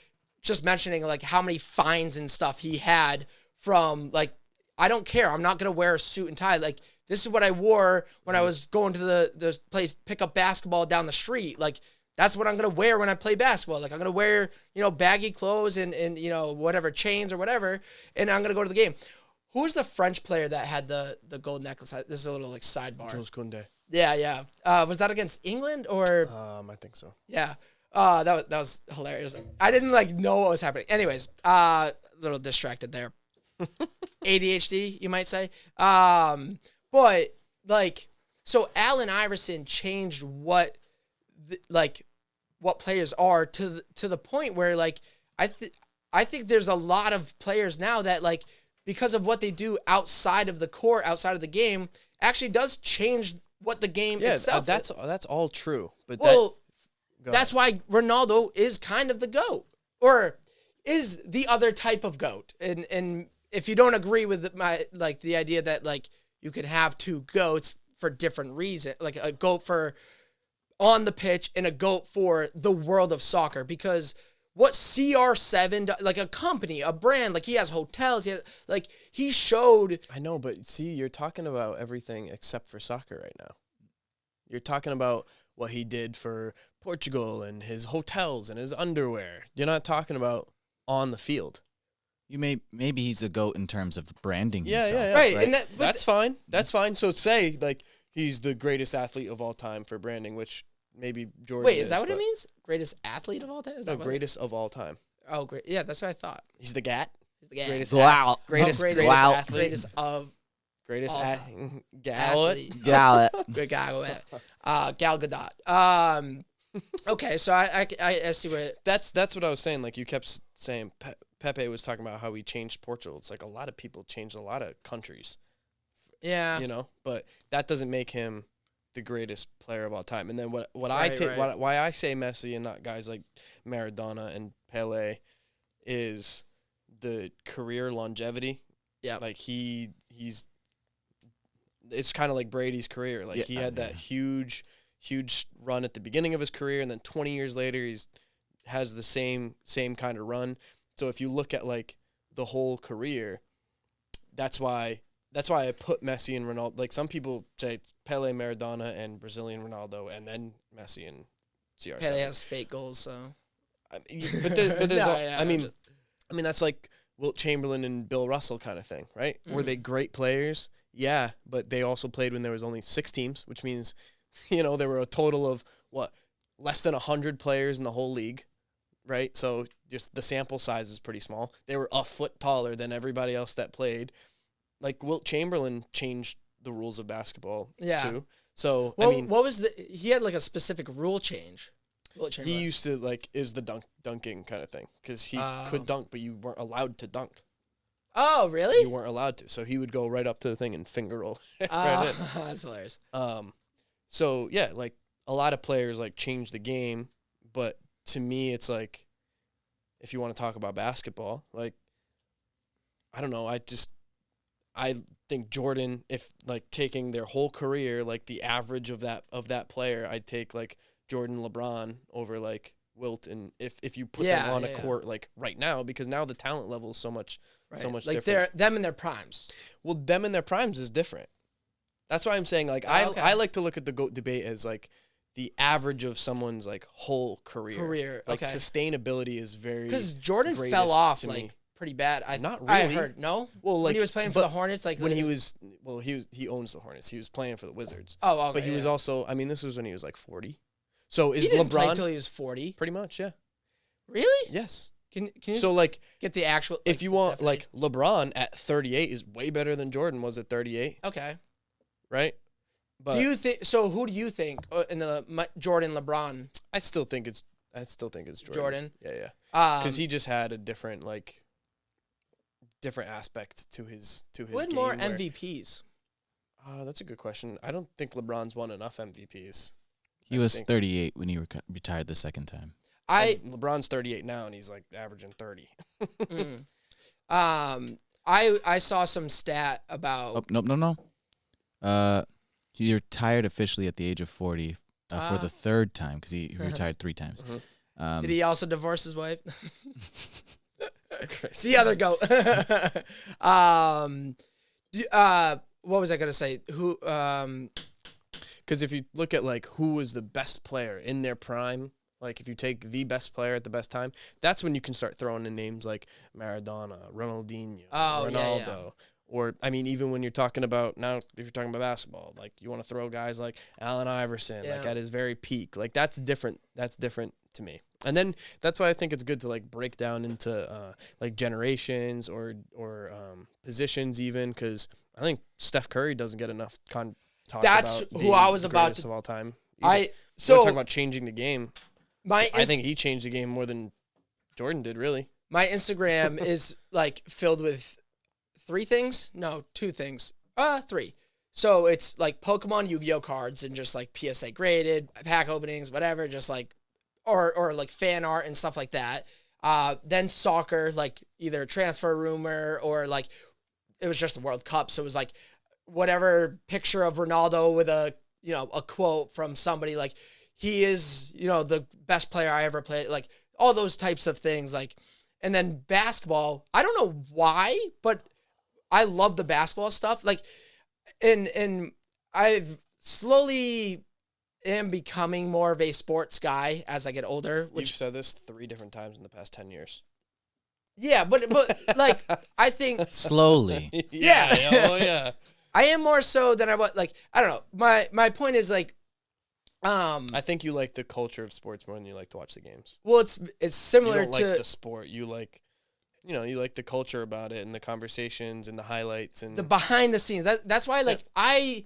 just mentioning like how many fines and stuff he had from like, I don't care. I'm not going to wear a suit and tie. Like this is what I wore when I was going to the place, pick up basketball down the street. Like, that's what I'm going to wear when I play basketball. Like, I'm going to wear, baggy clothes and whatever, chains or whatever, and I'm going to go to the game. Who was the French player that had the gold necklace? This is a little, like, sidebar. Jules Koundé. Yeah. Was that against England or? I think so. Yeah. That was hilarious. I didn't, know what was happening. Anyways, a little distracted there. ADHD, you might say. But, so Allen Iverson changed what players are to the point where, I think there's a lot of players now that, because of what they do outside of the court, outside of the game, actually does change what the game itself is. That's all true. But that's why Ronaldo is kind of the GOAT, or is the other type of GOAT. And if you don't agree with the idea that you could have two GOATs for different reasons, like a GOAT for on the pitch and a GOAT for the world of soccer, because what CR7, a company, a brand, he has hotels, he showed. I know, but see, you're talking about everything except for soccer right now. You're talking about what he did for Portugal and his hotels and his underwear. You're not talking about on the field. Maybe he's a GOAT in terms of branding himself. Yeah. Right. And that's fine. That's fine. So say he's the greatest athlete of all time for branding, which maybe Jordan Wait, is that what it means? Greatest athlete of all time? Is that greatest of all time. Oh, great. Yeah, that's what I thought. He's the GAT. He's the GAT. Greatest Wow. Greatest greatest athlete. Greatest of Greatest all Gallet. athlete. Gal Gal Gadot. Okay, so I see where That's what I was saying. You kept saying Pepe was talking about how he changed Portugal. It's a lot of people changed a lot of countries. Yeah. But that doesn't make him the greatest player of all time. And then what Right. why I say Messi and not guys like Maradona and Pele is the career longevity. Yeah. He's it's kind of like Brady's career. He had that huge run at the beginning of his career, and then 20 years later has the same kind of run. So if you look at the whole career, that's why I put Messi and Ronaldo. Some people say it's Pele, Maradona, and Brazilian Ronaldo, and then Messi and CR7. Pele has fake goals, so. But there's that's like Wilt Chamberlain and Bill Russell kind of thing, right? Were they great players? Yeah, but they also played when there was only 6 teams, which means, there were a total of, less than 100 players in the whole league, right? So just the sample size is pretty small. They were a foot taller than everybody else that played. Wilt Chamberlain changed the rules of basketball, too. So, what was he had a specific rule change. He used to, is the dunking kind of thing, because he could dunk, but you weren't allowed to dunk. Oh, really? You weren't allowed to. So he would go right up to the thing and finger roll right in. That's hilarious. So, yeah, a lot of players, change the game, but to me, it's if you want to talk about basketball, I don't know, I think Jordan, if, taking their whole career, the average of that player, I'd take, Jordan, LeBron over, Wilt, and if you put them on a court, right now, because now the talent level is so much different. They're them in their primes. Well, them in their primes is different. That's why I'm saying, I like to look at the GOAT debate as, the average of someone's, whole career. Sustainability is very because Jordan fell off, pretty bad. Not really. I heard, no? Well, when he was playing for the Hornets, when he owns the Hornets. He was playing for the Wizards. Oh, okay. But he was also, this was when he was, 40. So is he didn't LeBron play until he was 40? Pretty much, yeah. Really? Yes. Can you so get the actual? If you want LeBron at 38 is way better than Jordan was at 38. Okay. Right. But do you think so? Who do you think in the Jordan LeBron? I still think it's Jordan. Yeah. Because he just had a different aspect to his who game. had more MVPs? That's a good question. I don't think LeBron's won enough MVPs. He was 38 when he retired the second time. LeBron's 38 now, and he's averaging 30. I saw some stat about. Oh, no. He retired officially at the age of 40 for the third time because he retired 3 times. Did he also divorce his wife? It's the other GOAT. what was I gonna say? Who? Because if you look at like who was the best player in their prime, like if you take the best player at the best time, that's when you can start throwing in names like Maradona, Ronaldinho, Ronaldo. Or, I mean, even when you're talking about now, if you're talking about basketball, like you want to throw guys like Allen Iverson, like at his very peak, like that's different. That's different to me. And then that's why I think it's good to like break down into like generations or positions even, because I think Steph Curry doesn't get enough talk That's about who I was the about greatest to. of all time. So talk about changing the game. I think he changed the game more than Jordan did, really. My Instagram is like filled with two things. Three. So it's like Pokemon, Yu-Gi-Oh cards, and just like PSA graded pack openings, whatever, just like or like fan art and stuff like that. Then soccer, like either a transfer rumor or like it was just the World Cup, so it was like whatever picture of Ronaldo with a quote from somebody like he is, the best player I ever played, like all those types of things. Like, and then basketball, I don't know why, but I love the basketball stuff. Like, and I've slowly am becoming more of a sports guy as I get older. You've said this 3 different times in the past 10 years. Yeah, but like I think slowly. Yeah. Oh yeah. I am more so than I was. Like, I don't know. My point is like, I think you like the culture of sports more than you like to watch the games. well, it's similar You don't to like the sport. You like, you like the culture about it and the conversations and the highlights and the behind the scenes. That's why like I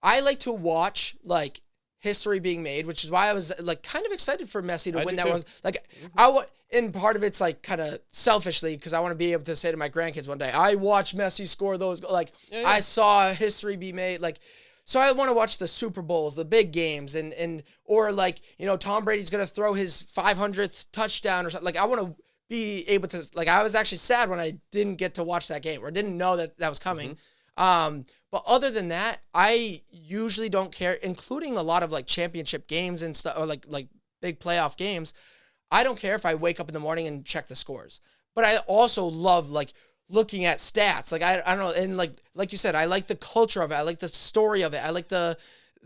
like to watch like history being made, which is why I was like kind of excited for Messi to win that one. Like and part of it's like kind of selfishly because I want to be able to say to my grandkids one day, I watched Messi score those. Like I saw history be made. Like, so I want to watch the Super Bowls, the big games, and or like Tom Brady's gonna throw his 500th touchdown or something. Like I want to be able to, like, I was actually sad when I didn't get to watch that game or didn't know that was coming. But other than that, I usually don't care, including a lot of like championship games and stuff, or like big playoff games. I don't care if I wake up in the morning and check the scores. But I also love like looking at stats. Like I don't know, and like you said, I like the culture of it. I like the story of it. I like the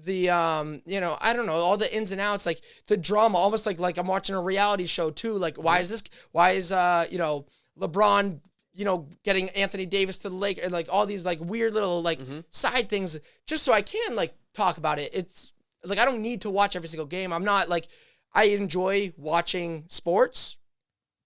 I don't know, all the ins and outs, like the drama, almost like I'm watching a reality show too. Like why is LeBron getting Anthony Davis to the lake, and like all these like weird little like side things, just so I can like talk about it. It's like I don't need to watch every single game. I'm not like, I enjoy watching sports,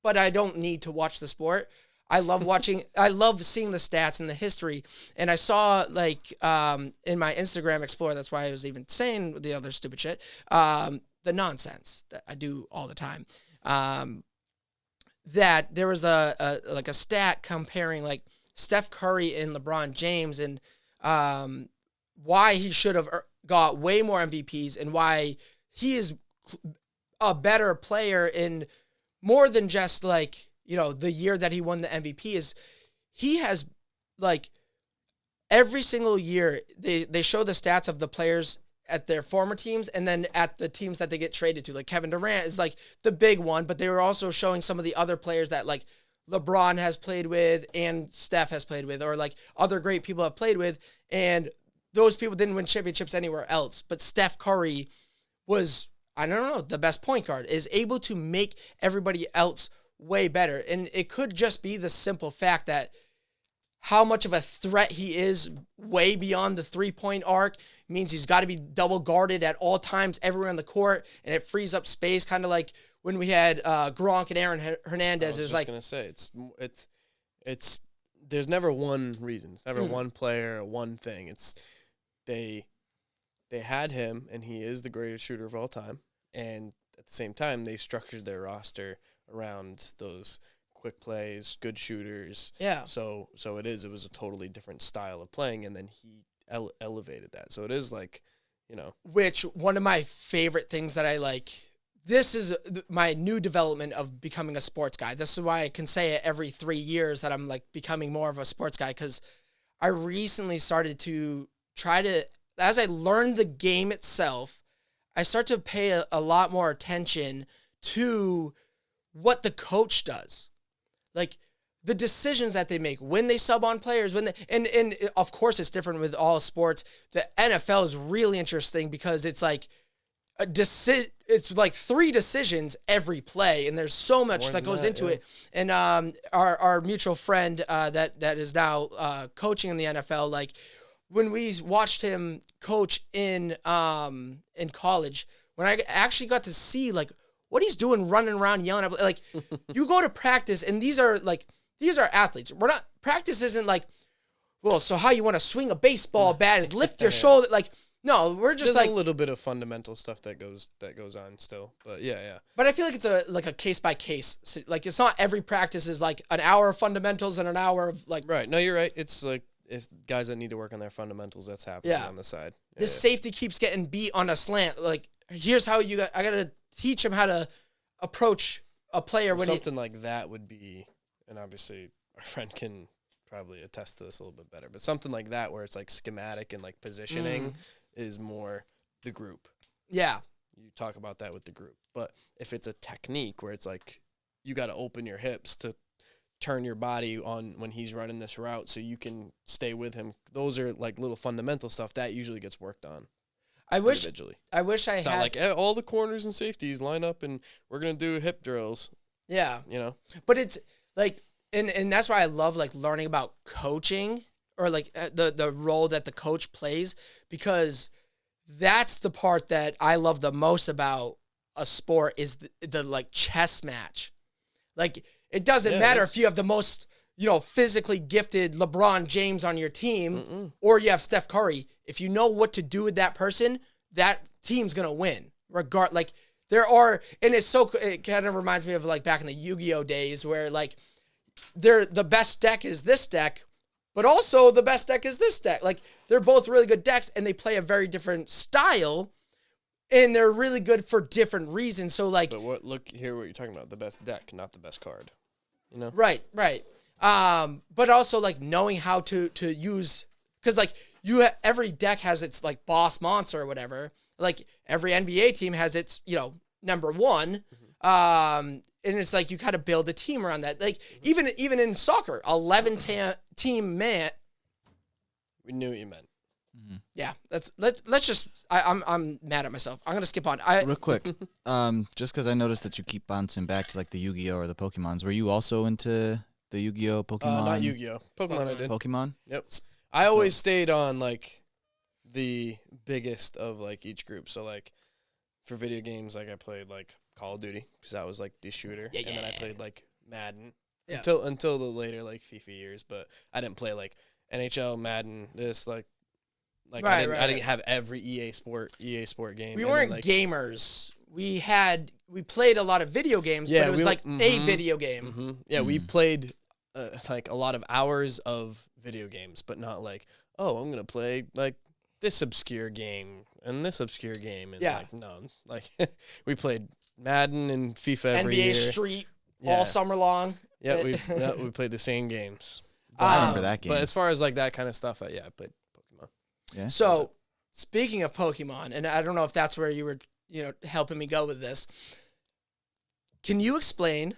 but I don't need to watch the sport. I love watching, I love seeing the stats and the history. And I saw like in my Instagram Explorer, that's why I was even saying the other stupid shit, the nonsense that I do all the time. That there was a stat comparing like Steph Curry and LeBron James, and why he should have got way more MVPs and why he is a better player in more than just like, the year that he won the MVP. Is he has like every single year they show the stats of the players at their former teams and then at the teams that they get traded to. Like Kevin Durant is like the big one, but they were also showing some of the other players that like LeBron has played with and Steph has played with, or like other great people have played with, and those people didn't win championships anywhere else. But Steph Curry was, I don't know, the best point guard, is able to make everybody else way better. And it could just be the simple fact that how much of a threat he is way beyond the 3-point arc means he's got to be double guarded at all times everywhere on the court, and it frees up space, kind of like when we had Gronk and Aaron Hernandez. I was just going to say, it's there's never one reason. It's never one player, one thing. It's they had him, and he is the greatest shooter of all time, and at the same time, they structured their roster around those quick plays, good shooters. Yeah. So it was a totally different style of playing, and then he elevated that. So it is like, Which, one of my favorite things that I like, this is my new development of becoming a sports guy. This is why I can say it every 3 years that I'm like becoming more of a sports guy, because I recently started to try to, as I learned the game itself, I start to pay a lot more attention to what the coach does. Like, the decisions that they make when they sub on players, and of course it's different with all sports. The NFL is really interesting because it's like it's like 3 decisions every play, and there's so much that goes into it. And our mutual friend that is now coaching in the NFL, like when we watched him coach in college, when I actually got to see like what he's doing, running around yelling at, like you go to practice, and these are athletes. Practice isn't like, well, so how you want to swing a baseball bat is lift your shoulder, like. No, we're just There's like a little bit of fundamental stuff that goes on still, but yeah. But I feel like it's a case by case. Like it's not every practice is like an hour of fundamentals and an hour of like. Right. No, you're right. It's like if guys that need to work on their fundamentals, that's happening on the side. This safety keeps getting beat on a slant. Like here's how I gotta teach him how to approach a player when something like that would be, and obviously our friend can probably attest to this a little bit better, but something like that where it's like schematic and like positioning. Is more the group. Yeah. You talk about that with the group. But if it's a technique where it's like you got to open your hips to turn your body on when he's running this route so you can stay with him, those are like little fundamental stuff that usually gets worked on individually. I wish I it's had. Not like all the corners and safeties line up and we're going to do hip drills. Yeah. You know? But it's like, and that's why I love like learning about coaching or like the role that the coach plays, because that's the part that I love the most about a sport is the like chess match. Like it doesn't matter if you have the most, physically gifted LeBron James on your team or you have Steph Curry. If you know what to do with that person, that team's going to win. Like there are, and it kind of reminds me of like back in the Yu-Gi-Oh days where like the best deck is this deck, but also the best deck is this deck. Like they're both really good decks and they play a very different style and they're really good for different reasons. So like, but look here, what you're talking about, the best deck, not the best card, Right. But also like knowing how to use, cause like every deck has its like boss monster or whatever. Like every NBA team has its, number one. And it's like you kind of build a team around that. Like even in soccer, 11 team man. We knew what you meant. Yeah, let's just. I'm mad at myself. I'm gonna skip on. Real quick, just because I noticed that you keep bouncing back to like the Yu-Gi-Oh or the Pokemons. Were you also into the Yu-Gi-Oh, Pokemon? Not Yu-Gi-Oh, Pokemon. I did. Pokemon. Yep. I always stayed on like the biggest of like each group. So like for video games, like I played like Call of Duty because that was like the shooter, and then I played like Madden until the later like FIFA years. But I didn't play like NHL, Madden, this like I didn't have every EA Sport game. We weren't gamers. We played a lot of video games, but it was a video game. Yeah, we played like a lot of hours of video games, but not like, I'm gonna play like this obscure game and this obscure game. And like no, like we played Madden and FIFA every year. NBA Street all summer long. Yeah, we played the same games. I remember that game. But as far as like that kind of stuff, I played Pokemon. Yeah. So speaking of Pokemon, and I don't know if that's where you were, helping me go with this. Can you explain?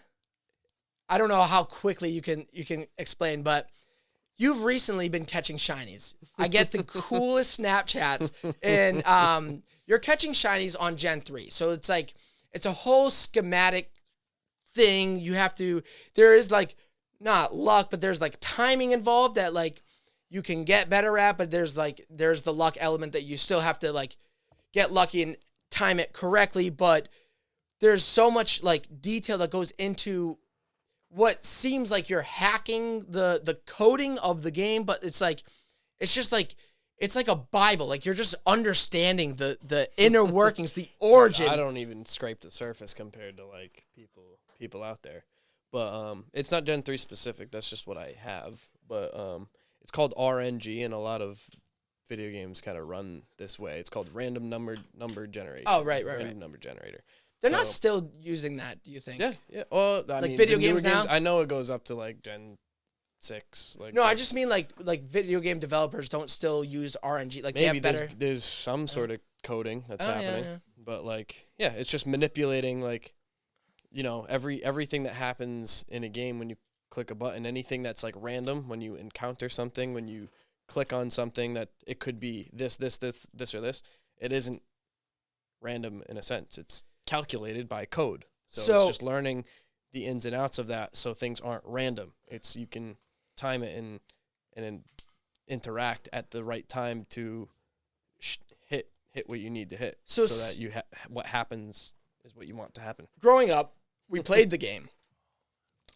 I don't know how quickly you can explain, but you've recently been catching shinies. I get the coolest Snapchats, and you're catching shinies on Gen 3. So it's like it's a whole schematic thing. There is like not luck, but there's like timing involved that like you can get better at, but there's the luck element that you still have to like get lucky and time it correctly. But there's so much like detail that goes into what seems like you're hacking the coding of the game, but it's like a Bible. Like you're just understanding the inner workings, the origin. I don't even scrape the surface compared to like people out there. But it's not Gen 3 specific. That's just what I have. But it's called RNG, and a lot of video games kind of run this way. It's called random number generation. Oh, right. Random number generator. They're not still using that, do you think? Yeah. Well, I mean, video games now? I know it goes up to like Gen 6. No, I just mean like video game developers don't still use RNG. Like maybe they have better. There's some sort of coding that's happening. Yeah. But like, it's just manipulating like, everything that happens in a game when you click a button. Anything that's like random, when you encounter something, when you click on something that it could be this, or this, it isn't random in a sense. It's calculated by code. So it's just learning the ins and outs of that, so things aren't random. It's you can time it and interact at the right time to hit what you need to hit, so that you what happens is what you want to happen. Growing up, we played the game.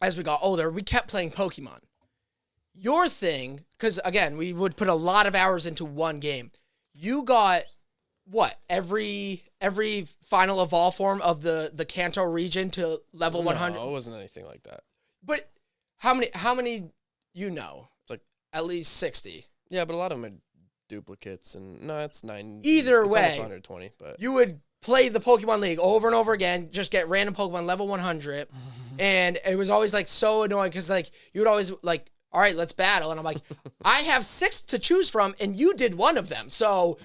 As we got older, we kept playing Pokemon. Your thing, because again, we would put a lot of hours into one game. You got what, every final evolve form of the Kanto region to level 100? No, it wasn't anything like that. But how many you know? It's like at least 60. Yeah, but a lot of them are duplicates, and no, it's 90. Either it's way, almost 120. But you would play the Pokemon League over and over again, just get random Pokemon level 100, and it was always like so annoying because like you would always like, all right, let's battle, and I'm like, I have 6 to choose from, and you did one of them, so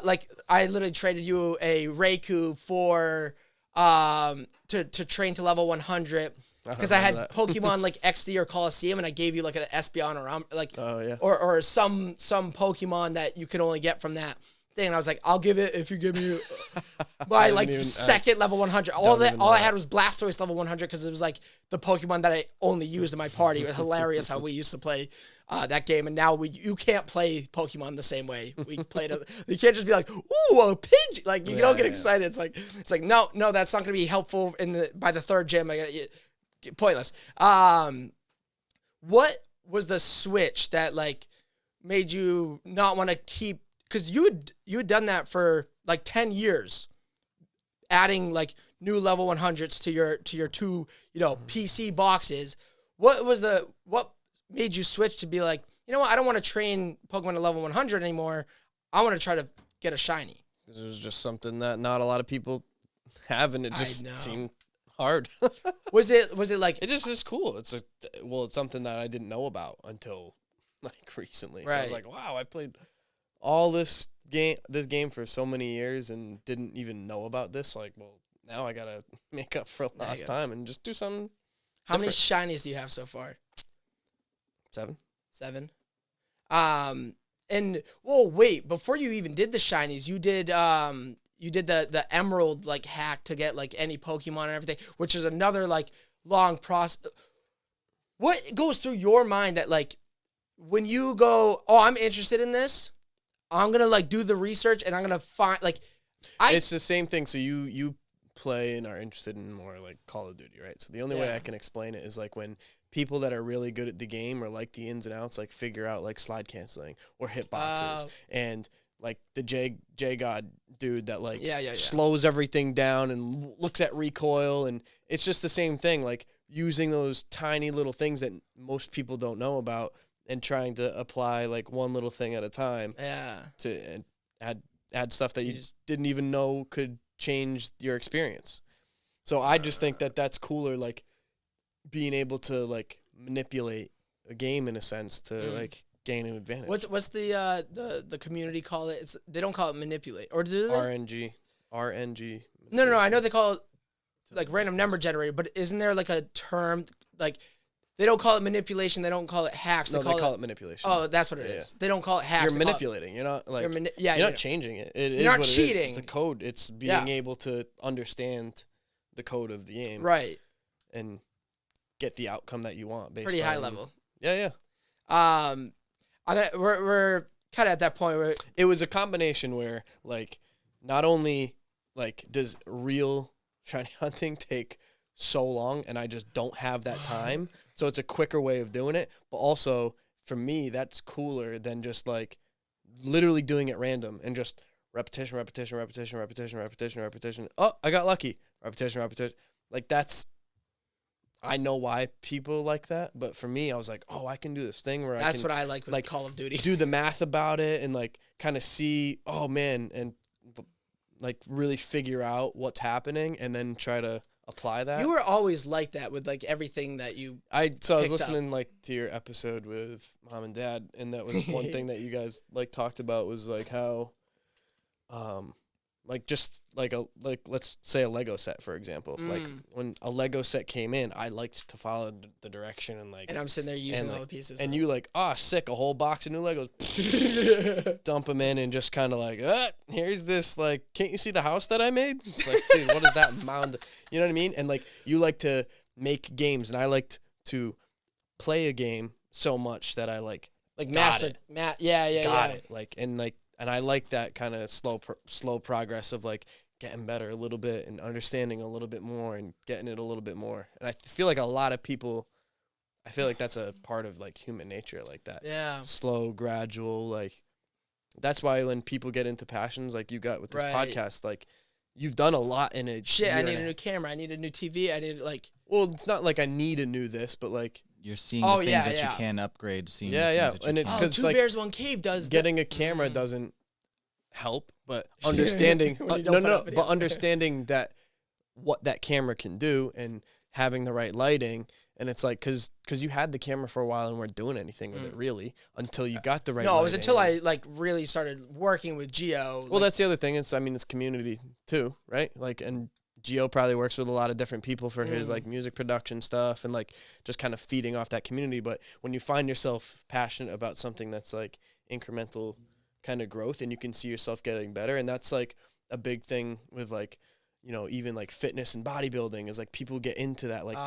like I literally traded you a Raikou for to train to level 100. Because I had Pokemon like XD or Coliseum, and I gave you like an Espeon or like, or some Pokemon that you can only get from that thing. And I was like, I'll give it if you give me my like second level 100. All I had was Blastoise level 100 because it was like the Pokemon that I only used in my party. It was hilarious how we used to play that game, and now you can't play Pokemon the same way we played it. You can't just be like, ooh, a Pidgey. Like you don't get excited. It's like no, that's not going to be helpful by the third gym. Pointless. What was the switch that like made you not want to keep? Because you had done that for like 10 years, adding like new level 100s to your 2 PC boxes. What made you switch to be like, you know what? I don't want to train Pokemon to level 100 anymore. I want to try to get a shiny. This was just something that not a lot of people have, and it just seemed hard. Was it like it just is cool? It's something that I didn't know about until like recently. So I was like, wow, I played all this game for so many years and didn't even know about this. Like, well, now I gotta make up for lost time and just do something. How many shinies do you have so far? 7. And well, wait, before you even did the shinies, you did the emerald like hack to get like any Pokemon and everything, which is another like long process. What goes through your mind that like when you go, oh, I'm interested in this, I'm gonna like do the research and I'm gonna find like it's the same thing. So you play and are interested in more like Call of Duty, right? So the only way I can explain it is like when people that are really good at the game or like the ins and outs like figure out like slide canceling or hitboxes and like the J God dude that like slows everything down and looks at recoil, and it's just the same thing, like using those tiny little things that most people don't know about and trying to apply like one little thing at a time to add stuff that you just didn't even know could change your experience. So I just think that that's cooler, like being able to like manipulate a game in a sense to like gain an advantage. What's the community call it? They don't call it manipulate, or do they? RNG. No. I know they call it like random number generator, but isn't there like a term like they don't call it manipulation? They don't call it hacks. They call it manipulation. Oh, that's what it is. They don't call it hacks. You're manipulating. You're not like you're not changing it. You're not cheating. It's the code. It's being able to understand the code of the game, right, and get the outcome that you want. Pretty high level. Yeah. We're kind of at that point where it was a combination where like not only like does real shiny hunting take so long and I just don't have that time, so it's a quicker way of doing it, but also for me that's cooler than just like literally doing it random and just repetition. Oh, I got lucky. Repetition. Like that's, I know why people like that, but for me, I was like, oh, I can do this thing where that's what I like with Call of Duty. Do the math about it and like kind of see, oh man, and like really figure out what's happening and then try to apply that. You were always like that with like everything that you. I was listening like to your episode with Mom and Dad, and that was one thing that you guys like talked about was like how, Like just like let's say a Lego set, for example. Like when a Lego set came in, I liked to follow the direction and like. And I'm sitting there using all the pieces. And you like, sick, a whole box of new Legos. Dump them in and just kind of like, here's this, like, can't you see the house that I made? It's like, dude, what is that mound? You know what I mean? And like, you like to make games, and I liked to play a game so much that I like master, got it. Like, and I like that kind of slow progress of like getting better a little bit and understanding a little bit more and getting it a little bit more. And I feel like a lot of people, I feel like that's a part of like human nature, like that. Yeah. Slow, gradual, like that's why when people get into passions like you got with this podcast, like you've done a lot in it. Shit, I need a new camera. I need a new TV. I need like. Well, it's not like I need a new this, but like. You're seeing the things that you can upgrade. Seeing the things that you because Two like, Bears, One Cave does. Getting a camera doesn't help, but understanding understanding that what that camera can do and having the right lighting, and it's like because you had the camera for a while and weren't doing anything with it really until you got the right. No, lighting. it was until I like really started working with Geo. Well, that's the other thing. It's community too, right? Like and. Gio probably works with a lot of different people for his like music production stuff and like just kind of feeding off that community. But when you find yourself passionate about something that's like incremental kind of growth and you can see yourself getting better, and that's like a big thing with like, you know, even like fitness and bodybuilding is like people get into that. Like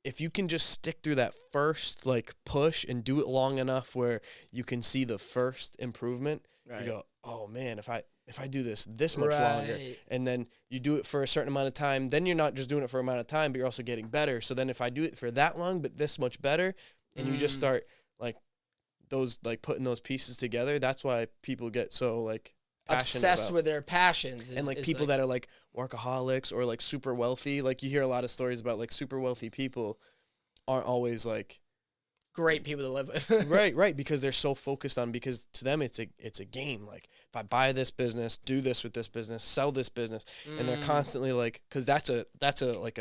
if you can just stick through that first like push and do it long enough where you can see the first improvement, you go, oh man, if I do this much longer, and then you do it for a certain amount of time, then you're not just doing it for an amount of time, but you're also getting better. So then if I do it for that long, but this much better, and you just start like those, like putting those pieces together, that's why people get so like obsessed with their passions. And like people that are like workaholics or like super wealthy, like you hear a lot of stories about like super wealthy people aren't always like great people to live with. right, because they're so focused on, because to them it's a game. Like if I buy this business, do this with this business, sell this business, and they're constantly like, because that's a like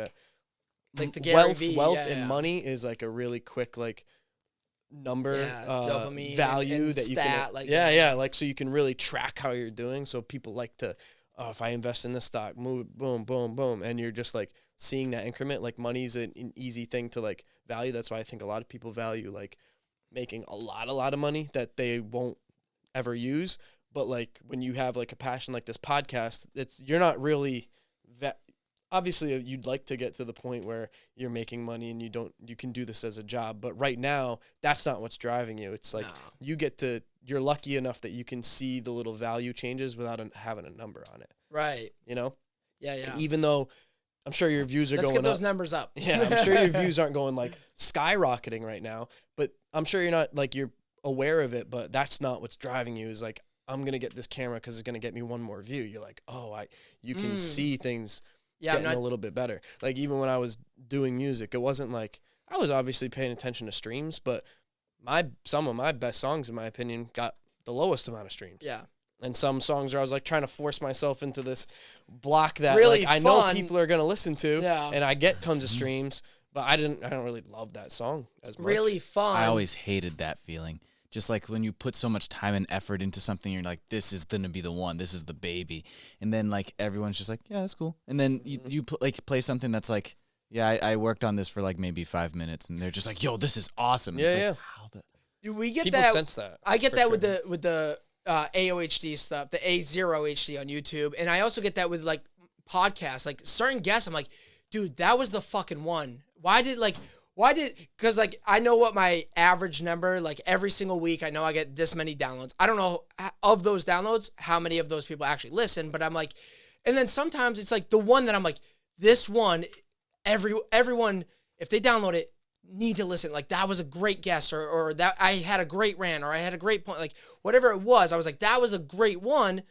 the wealth and money is like a really quick like number dopamine value and that you stat, can like so you can really track how you're doing. So people like to if I invest in this stock, move boom boom boom, and you're just like seeing that increment. Like money's an easy thing to like value. That's why I think a lot of people value like making a lot of money that they won't ever use. But like when you have like a passion like this podcast, you're not really that. Obviously, you'd like to get to the point where you're making money and you can do this as a job. But right now, that's not what's driving you. It's like you're lucky enough that you can see the little value changes without having a number on it. Right. You know? Yeah. And even though I'm sure your views are going up. Let's get those numbers up. Yeah, I'm sure your views aren't going like skyrocketing right now. But I'm sure you're not like, you're aware of it, but that's not what's driving you. Is like, I'm going to get this camera because it's going to get me one more view. You're like, you can see things getting a little bit better. Like even when I was doing music, it wasn't like, I was obviously paying attention to streams, but some of my best songs, in my opinion, got the lowest amount of streams. Yeah. And some songs where I was like trying to force myself into this block that really like, I know people are going to listen to, yeah. and I get tons of streams, but I don't really love that song as much. Really fun. I always hated that feeling. Just like when you put so much time and effort into something, you're like, this is going to be the one. This is the baby. And then like everyone's just like, yeah, that's cool. And then you play something that's like, yeah, I worked on this for like maybe 5 minutes, and they're just like, yo, this is awesome. Yeah, we get people that. Sense that. I get that with the AOHD stuff, the A0HD on YouTube, and I also get that with like podcasts, like certain guests. I'm like, dude, that was the fucking one. Because like I know what my average number, like every single week, I know I get this many downloads. I don't know of those downloads how many of those people actually listen, but I'm like, and then sometimes it's like the one that I'm like, this one, everyone, if they download it, need to listen. Like that was a great guest, or that I had a great rant, or I had a great point, like whatever it was. I was like, that was a great one,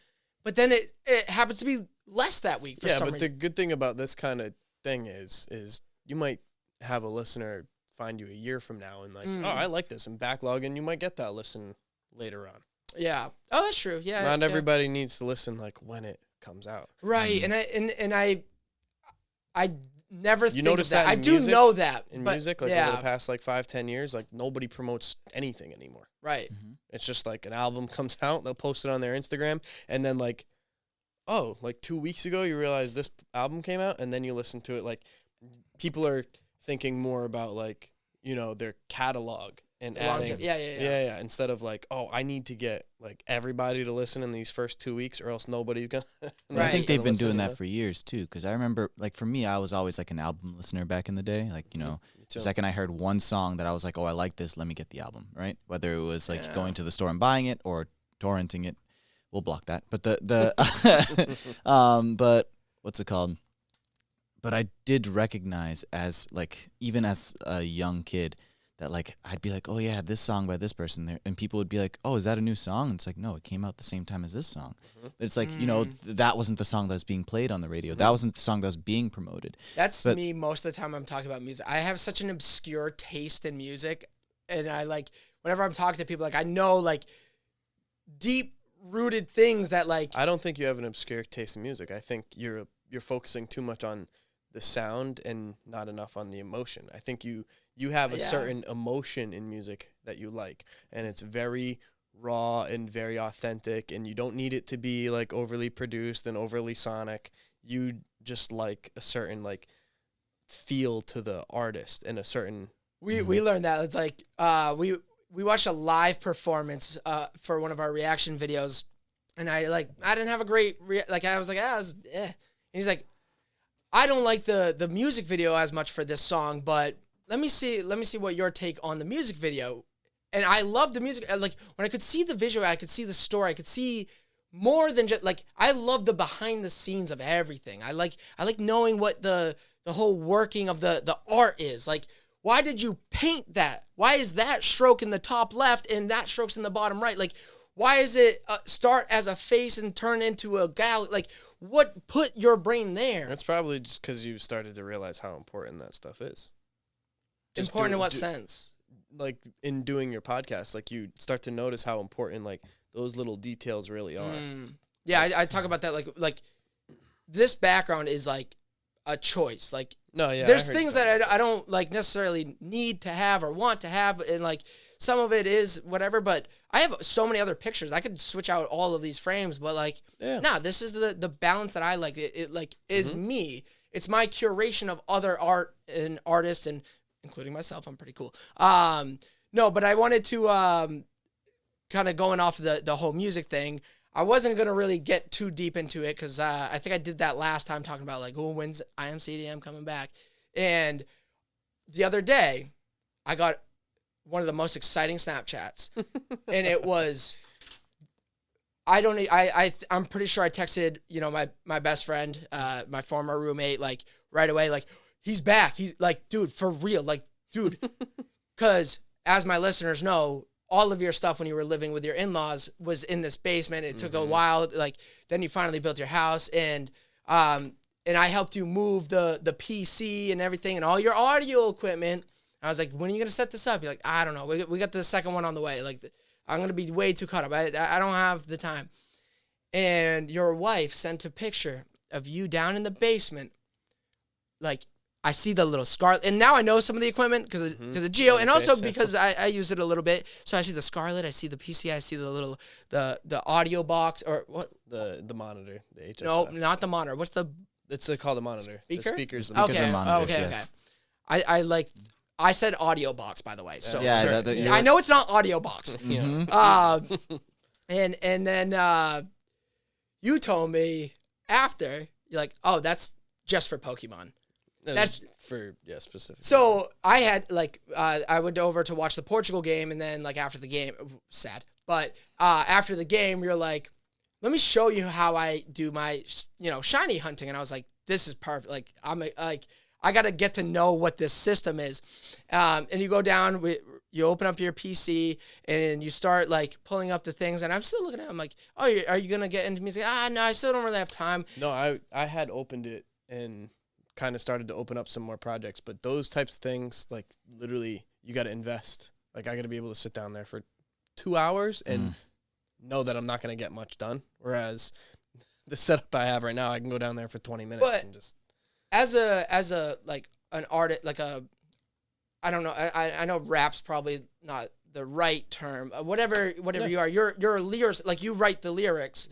but then it happens to be less that week for some reason. The good thing about this kind of thing is you might have a listener find you a year from now and like, oh, I like this, and backlog, and you might get that listen later on. Yeah. Oh, that's true. Yeah. Not everybody needs to listen like when it comes out. Right. And I never think notice of that. that I in do music? know that. In but, music, like over the past like 5-10 years, like nobody promotes anything anymore. Right. It's just like an album comes out, they'll post it on their Instagram, and then like oh, like 2 weeks ago you realized this album came out, and then you listen to it. Like, people are thinking more about, like, you know, their catalog and adding. Yeah. Instead of like, oh, I need to get like everybody to listen in these first 2 weeks, or else nobody's gonna. I think they've been doing that for years too. Because I remember, like, for me, I was always like an album listener back in the day. Like, you know, the second I heard one song that I was like, oh, I like this, let me get the album, right? Whether it was like going to the store and buying it or torrenting it, we'll block that. But but what's it called? But I did recognize, as like, even as a young kid, that like I'd be like, oh yeah, this song by this person there, and people would be like, oh, is that a new song? And it's like, no, it came out the same time as this song. But it's like, you know, that wasn't the song that was being played on the radio. That wasn't the song that was being promoted. That's me most of the time I'm talking about music. I have such an obscure taste in music, and I like, whenever I'm talking to people, like, I know like deep rooted things that like. I don't think you have an obscure taste in music. I think you're focusing too much on the sound and not enough on the emotion. I think you have a certain emotion in music that you like, and it's very raw and very authentic, and you don't need it to be like overly produced and overly sonic. You just like a certain like feel to the artist and a certain. We learned that. It's like we watched a live performance for one of our reaction videos, and I didn't have a great I was like, I was And he's like, I don't like the music video as much for this song, but let me see what your take on the music video. And I love the music. Like, when I could see the visual, I could see the story, I could see more than just like, I love the behind the scenes of everything. I like knowing what the whole working of the art is. Like, why did you paint that? Why is that stroke in the top left and that stroke's in the bottom right? Like, why is it start as a face and turn into a gal? Like, what put your brain there? That's probably just because you've started to realize how important that stuff is. Just important in what sense? Like, in doing your podcast, like, you start to notice how important like those little details really are. Yeah, I talk about that. Like this background is like a choice. Like, no, yeah, there's things that I don't like necessarily need to have or want to have, and like some of it is whatever. But I have so many other pictures. I could switch out all of these frames, but like, nah, this is the balance that I like. It like is me. It's my curation of other art and artists, and including myself. I'm pretty cool. No, but I wanted to kind of going off the whole music thing. I wasn't going to really get too deep into it because I think I did that last time talking about like, oh, when's IMCDM coming back? And the other day, I got one of the most exciting Snapchats. And it was, I'm pretty sure I texted, you know, my best friend, my former roommate, like right away, like, he's back. He's like, dude, for real. Like, dude, because as my listeners know, all of your stuff when you were living with your in-laws was in this basement. It took a while. Like, then you finally built your house, and I helped you move the PC and everything and all your audio equipment. I was like, when are you going to set this up? You're like, I don't know. We got the second one on the way. Like, I'm going to be way too caught up. I don't have the time. And your wife sent a picture of you down in the basement. Like, I see the little scarlet, and now I know some of the equipment because of Geo, and also because I use it a little bit. So I see the scarlet, I see the PC, I see the little the audio box, or what? The monitor, the HS. No, not the monitor. What's the? It's called the monitor. Speaker? The speakers. Okay. monitors, Okay. yes. I like. I said audio box, by the way. So Yeah, I know it's not audio box. And then you told me after, you're like, oh, that's just for Pokemon. That's for specifically. So I had like I went over to watch the Portugal game, and then like after the game, sad, but after the game, you're like, let me show you how I do my shiny hunting, and I was like, this is perfect. Like I gotta get to know what this system is, and you go down, you open up your PC and you start like pulling up the things, and I'm still looking at it. I'm like, oh, are you gonna get into music? No, I still don't really have time. No, I had opened it and kind of started to open up some more projects, but those types of things, like, literally you got to invest. Like, I got to be able to sit down there for 2 hours and know that I'm not going to get much done, whereas the setup I have right now, I can go down there for 20 minutes and just as a like an artist, like I don't know, I know rap's probably not the right term, whatever you are, you're a lyricist, like you write the lyrics.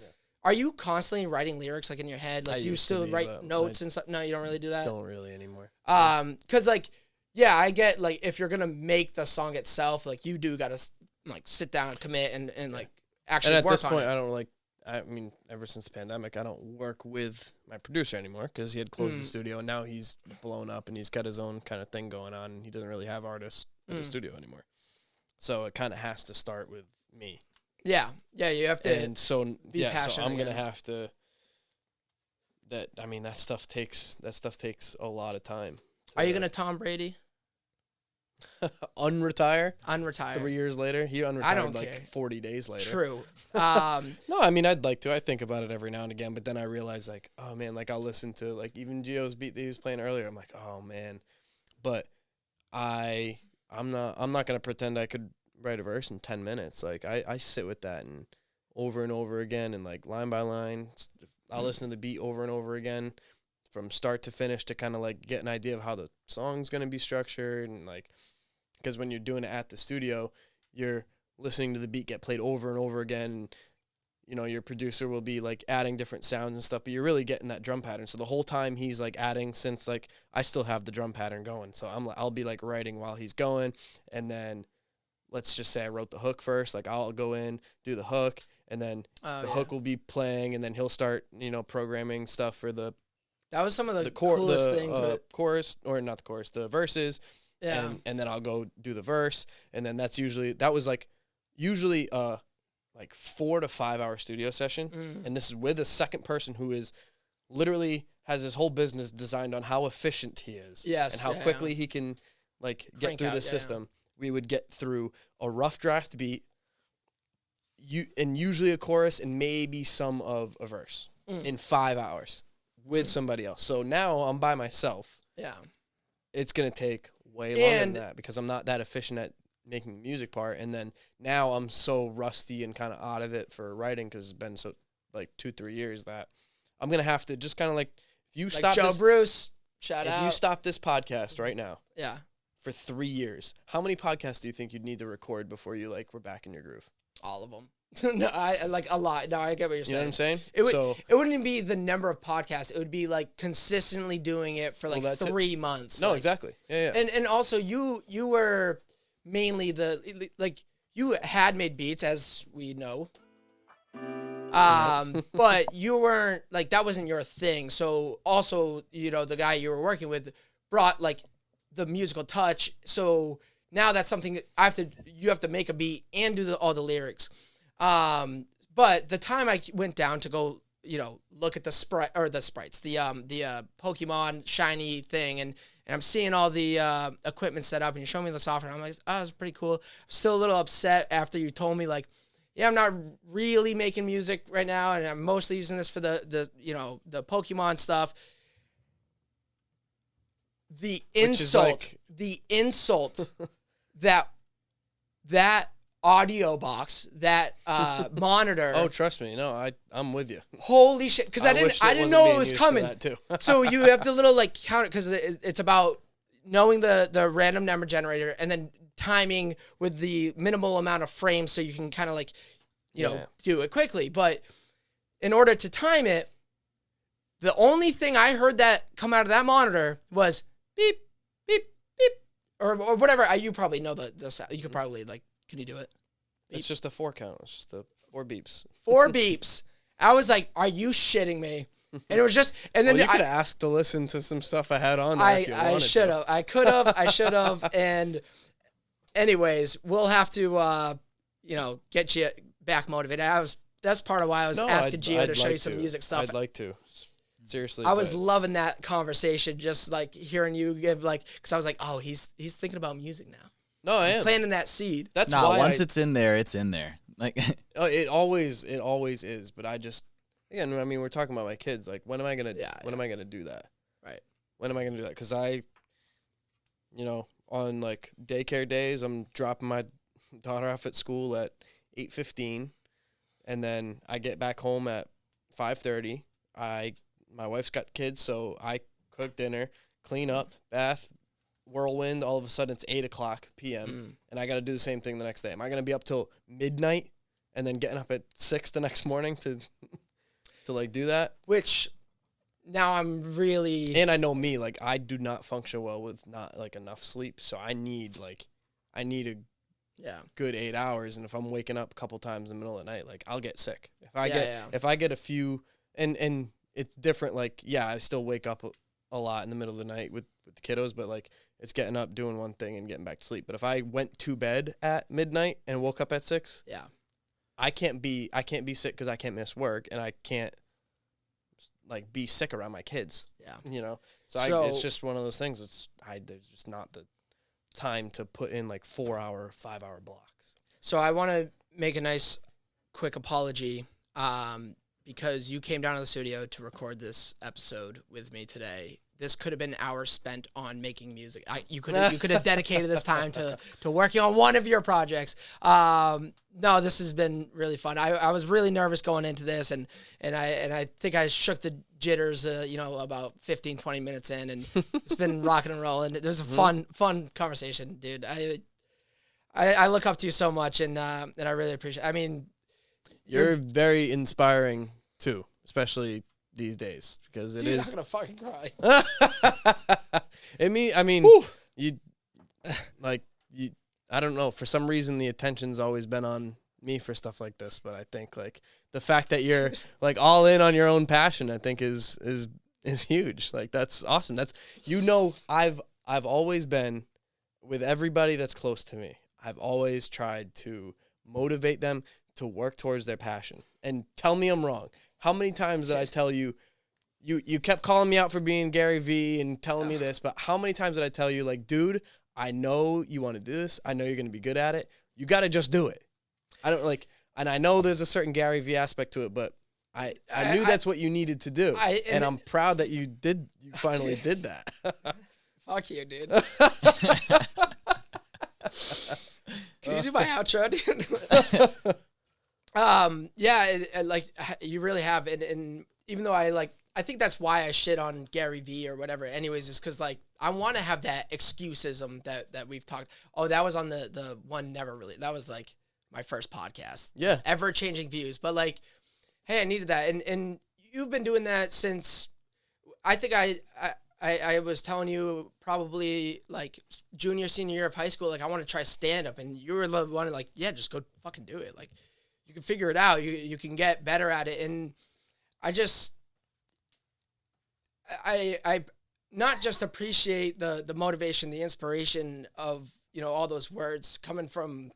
Are you constantly writing lyrics like in your head? Like, I do you used to still be, write but notes and stuff? No, you don't really do that. Don't really anymore. Cause like, yeah, I get like if you're gonna make the song itself, like you do gotta like sit down, commit, and like actually And at work this on point, it. I don't like. I mean, ever since the pandemic, I don't work with my producer anymore because he had closed the studio, and now he's blown up and he's got his own kind of thing going on, and he doesn't really have artists at the studio anymore. So it kind of has to start with me. Yeah, you have to. And so be so passionate, I'm gonna yeah. have to. That stuff takes a lot of time. Are you gonna Tom Brady? unretire? Unretire. 3 years later, he unretired don't like care. 40 days later. True. No, I mean I'd like to. I think about it every now and again, but then I realize like, oh man, like I'll listen to like even Gio's beat that he was playing earlier. I'm like, oh man, but I'm not gonna pretend I could write a verse in 10 minutes. Like I sit with that and over again and like line by line. I'll listen to the beat over and over again from start to finish to kind of like get an idea of how the song's gonna be structured and like. Because when you're doing it at the studio, you're listening to the beat get played over and over again. And, you know, your producer will be, like, adding different sounds and stuff, but you're really getting that drum pattern. So the whole time he's, like, adding, since, like, I still have the drum pattern going. So I'll be, like, writing while he's going. And then let's just say I wrote the hook first. Like, I'll go in, do the hook, and then the hook will be playing, and then he'll start, you know, programming stuff for the That was some of the coolest things. Chorus, or not the chorus, the verses. Yeah. And then I'll go do the verse, and then that was like 4 to 5 hour studio session, and this is with a second person who is literally has his whole business designed on how efficient he is, Yes, and how quickly he can like get Crank through out, the system. We would get through a rough draft beat, and usually a chorus and maybe some of a verse in 5 hours with somebody else. So now I'm by myself. Yeah. It's gonna take way longer than that because I'm not that efficient at making the music part. And then now I'm so rusty and kind of out of it for writing because it's been so like 2-3 years that I'm going to have to just kind of like, if you Like stop Joe this, Bruce, shout out. if you stop this podcast right now Yeah. for 3 years, how many podcasts do you think you'd need to record before you like, were back in your groove? All of them. No, I like a lot. No, I get what you're saying. You know what I'm saying? It wouldn't even be the number of podcasts. It would be like consistently doing it for like Well, that's it. 3 months. No, like, exactly. Yeah. And also you were mainly you had made beats, as we know. But you weren't like, that wasn't your thing. So also, you know, the guy you were working with brought like the musical touch. So now that's something that you have to make a beat and do all the lyrics. But the time I went down to go, you know, look at the sprites, the Pokemon shiny thing, and I'm seeing all the equipment set up, and you're showing me the software. And I'm like, oh, it's pretty cool. I'm still a little upset after you told me, like, yeah, I'm not really making music right now, and I'm mostly using this for the you know, the Pokemon stuff. The insult that audio box, that monitor. Oh, trust me. No, I'm with you. Holy shit! Because I didn't know it was coming. That too. So you have the little like count, because it's about knowing the random number generator and then timing with the minimal amount of frames so you can kind of like, you know, do it quickly. But in order to time it, the only thing I heard that come out of that monitor was beep, beep, beep, or whatever. You probably know the you could probably like, can you do it? Beep. It's just a 4 count. It's just the 4 beeps. 4 beeps. I was like, are you shitting me? And it was just, and then Well, you could have asked to listen to some stuff I had on there if you wanted I should to. have. I could have. I should have. And anyways, we'll have to, you know, get you back motivated. That's part of why I was asking Gio to show you some music stuff. I'd like to. Seriously. I was loving that conversation, just like hearing you give like, because I was like, oh, he's thinking about music now. No, I am. Planting that seed. That's why once it's in there, it's in there. Like it always is. But I just, again, I mean, we're talking about my kids. Like, when am I gonna do that? Right. When am I gonna do that? Because I, you know, on like daycare days, I'm dropping my daughter off at school at 8:15, and then I get back home at 5:30. My wife's got kids, so I cook dinner, clean up, bath, whirlwind. All of a sudden, it's 8:00 p.m. And I got to do the same thing the next day. Am I going to be up till midnight and then getting up at 6 the next morning to? to like do that. Which now I'm really And I know me, like I do not function well with not like enough sleep. So I need a good 8 hours. And if I'm waking up a couple times in the middle of the night, like I'll get sick. If I get a few, and it's different. Like, yeah, I still wake up a lot in the middle of the night with the kiddos, but like it's getting up, doing one thing and getting back to sleep. But if I went to bed at midnight and woke up at 6, I can't be sick because I can't miss work, and I can't like be sick around my kids. Yeah. So it's just one of those things. There's just not the time to put in like 4-hour, 5-hour blocks. So I want to make a nice quick apology because you came down to the studio to record this episode with me today. This could have been hours spent on making music. You could have dedicated this time to working on one of your projects. No, this has been really fun. I was really nervous going into this, and I think I shook the jitters, about 15, 20 minutes in, and it's been rocking and rolling. It was a fun conversation, dude. I look up to you so much, and I really appreciate it. I mean, you're very inspiring too, especially these days, because it is. I'm gonna fucking cry. I mean, you I don't know. For some reason, the attention's always been on me for stuff like this, but I think like the fact that you're like all in on your own passion, I think is huge. Like that's awesome. I've always been with everybody that's close to me. I've always tried to motivate them to work towards their passion. And tell me I'm wrong. How many times did I tell you, you kept calling me out for being Gary V and telling me this, but how many times did I tell you, like, dude, I know you want to do this. I know you're going to be good at it. You got to just do it. And I know there's a certain Gary V aspect to it, but I knew that's what you needed to do. And I'm proud that you finally did that. Fuck you, dude. Can you do my outro, dude? You really have, and even though I think that's why I shit on Gary V or whatever. Anyways, is because like I want to have that excusism that we've talked. Oh, that was on the one never really. That was like my first podcast. Yeah, ever changing views, but like, hey, I needed that, and you've been doing that since. I think I was telling you probably like junior, senior year of high school. Like I want to try stand up, and you were the one like, yeah, just go fucking do it. Like you can figure it out. You can get better at it, and I not just appreciate the motivation, the inspiration of, all those words coming from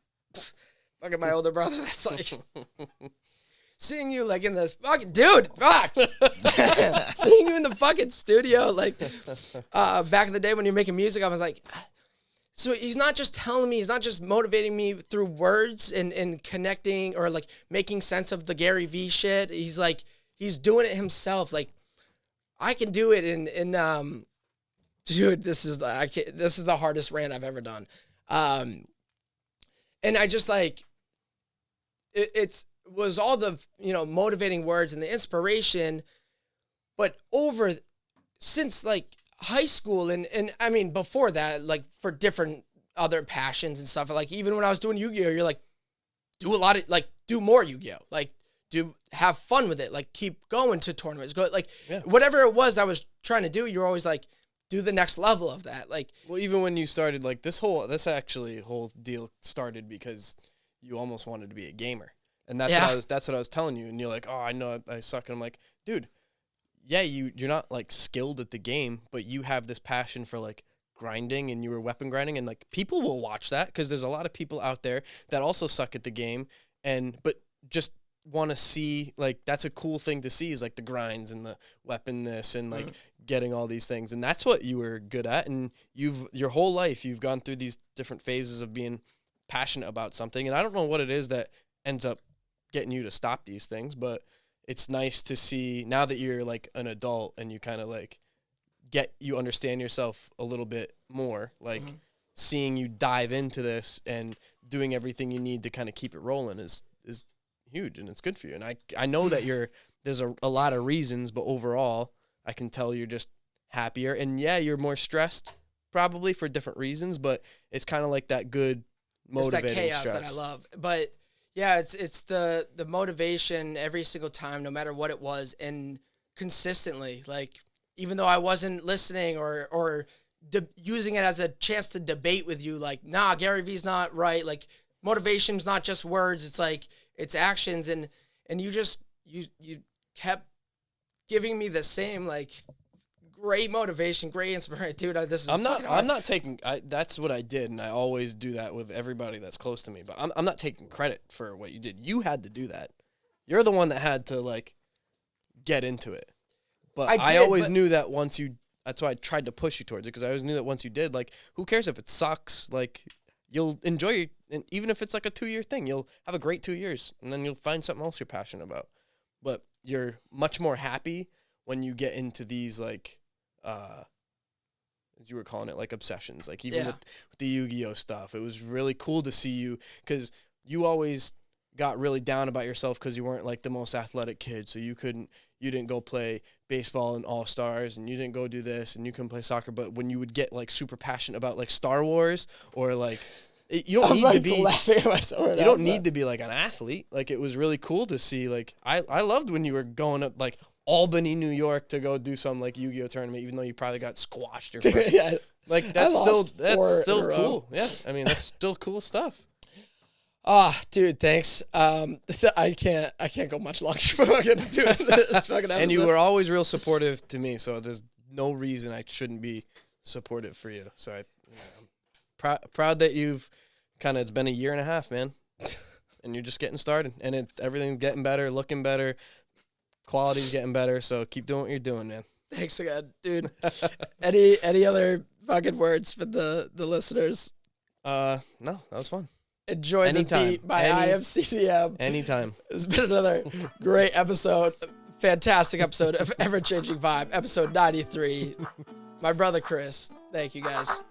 fucking my older brother. That's like seeing you like in this fucking dude, fuck. Seeing you in the fucking studio, like back in the day when you're making music, I was like, so he's not just telling me, he's not just motivating me through words and connecting or like making sense of the Gary V shit. He's like, he's doing it himself. Like, I can do it, and dude, this is the hardest rant I've ever done, and I just like it was all the motivating words and the inspiration, but since like high school and I mean before that, like for different other passions and stuff, like even when I was doing Yu-Gi-Oh, you're like do more Yu-Gi-Oh, like. Have fun with it, like keep going to tournaments, whatever it was that I was trying to do, you're always like, do the next level of that. Like, well, even when you started, like this whole deal started because you almost wanted to be a gamer, and that's what I was telling you, and you're like, oh, I know I suck, and I'm like, dude, yeah, you're not like skilled at the game, but you have this passion for like grinding, and you were weapon grinding, and like people will watch that because there's a lot of people out there that also suck at the game, but just want to see, like, that's a cool thing to see, is like the grinds and the weapon this and like getting all these things, and that's what you were good at, and your whole life you've gone through these different phases of being passionate about something, and I don't know what it is that ends up getting you to stop these things, but it's nice to see now that you're like an adult and you kind of like you understand yourself a little bit more, like seeing you dive into this and doing everything you need to kind of keep it rolling is huge, and it's good for you. And I know that there's a lot of reasons, but overall I can tell you're just happier, and yeah, you're more stressed probably for different reasons, but it's kind of like that good motivating it's that chaos stress that I love. But Yeah, it's the motivation every single time, no matter what it was, and consistently. Like, even though I wasn't listening or using it as a chance to debate with you, like, nah, Gary V's not right. Like, motivation's not just words; it's like it's actions, and you just you kept giving me the same like great motivation, great inspiration, dude. This is I'm fucking hard. not taking. That's what I did, and I always do that with everybody that's close to me. But I'm not taking credit for what you did. You had to do that. You're the one that had to like get into it. But I always knew that once you. That's why I tried to push you towards it, because I always knew that once you did, like, who cares if it sucks? Like, you'll enjoy it, and even if it's like a 2-year thing, you'll have a great 2 years, and then you'll find something else you're passionate about. But you're much more happy when you get into these like, as you were calling it, like obsessions. Like even with the Yu-Gi-Oh stuff, it was really cool to see you, because you always got really down about yourself because you weren't like the most athletic kid, so you didn't go play baseball and All-Stars, and you didn't go do this, and you couldn't play soccer. But when you would get like super passionate about like Star Wars or like, you don't need to be laughing at myself right now. You don't need to be like an athlete. Like, it was really cool to see. Like, I loved when you were going up like Albany, New York to go do some like Yu-Gi-Oh tournament, even though you probably got squashed or yeah. Like that's still cool. Yeah, I mean, that's still cool stuff. Dude, thanks. I can't go much longer for fucking doing this fucking episode. And you were always real supportive to me, so there's no reason I shouldn't be supportive for you. So I'm proud that you've it's been a year and a half, man, and you're just getting started, and everything's getting better, looking better, quality's getting better. So keep doing what you're doing, man. Thanks again, dude. Any other fucking words for the listeners? No, that was fun. Enjoy Anytime. the beat by IMCDM. Anytime. It's been another great episode, fantastic episode of Ever Changing Vibe, episode 93. My brother Chris. Thank you guys.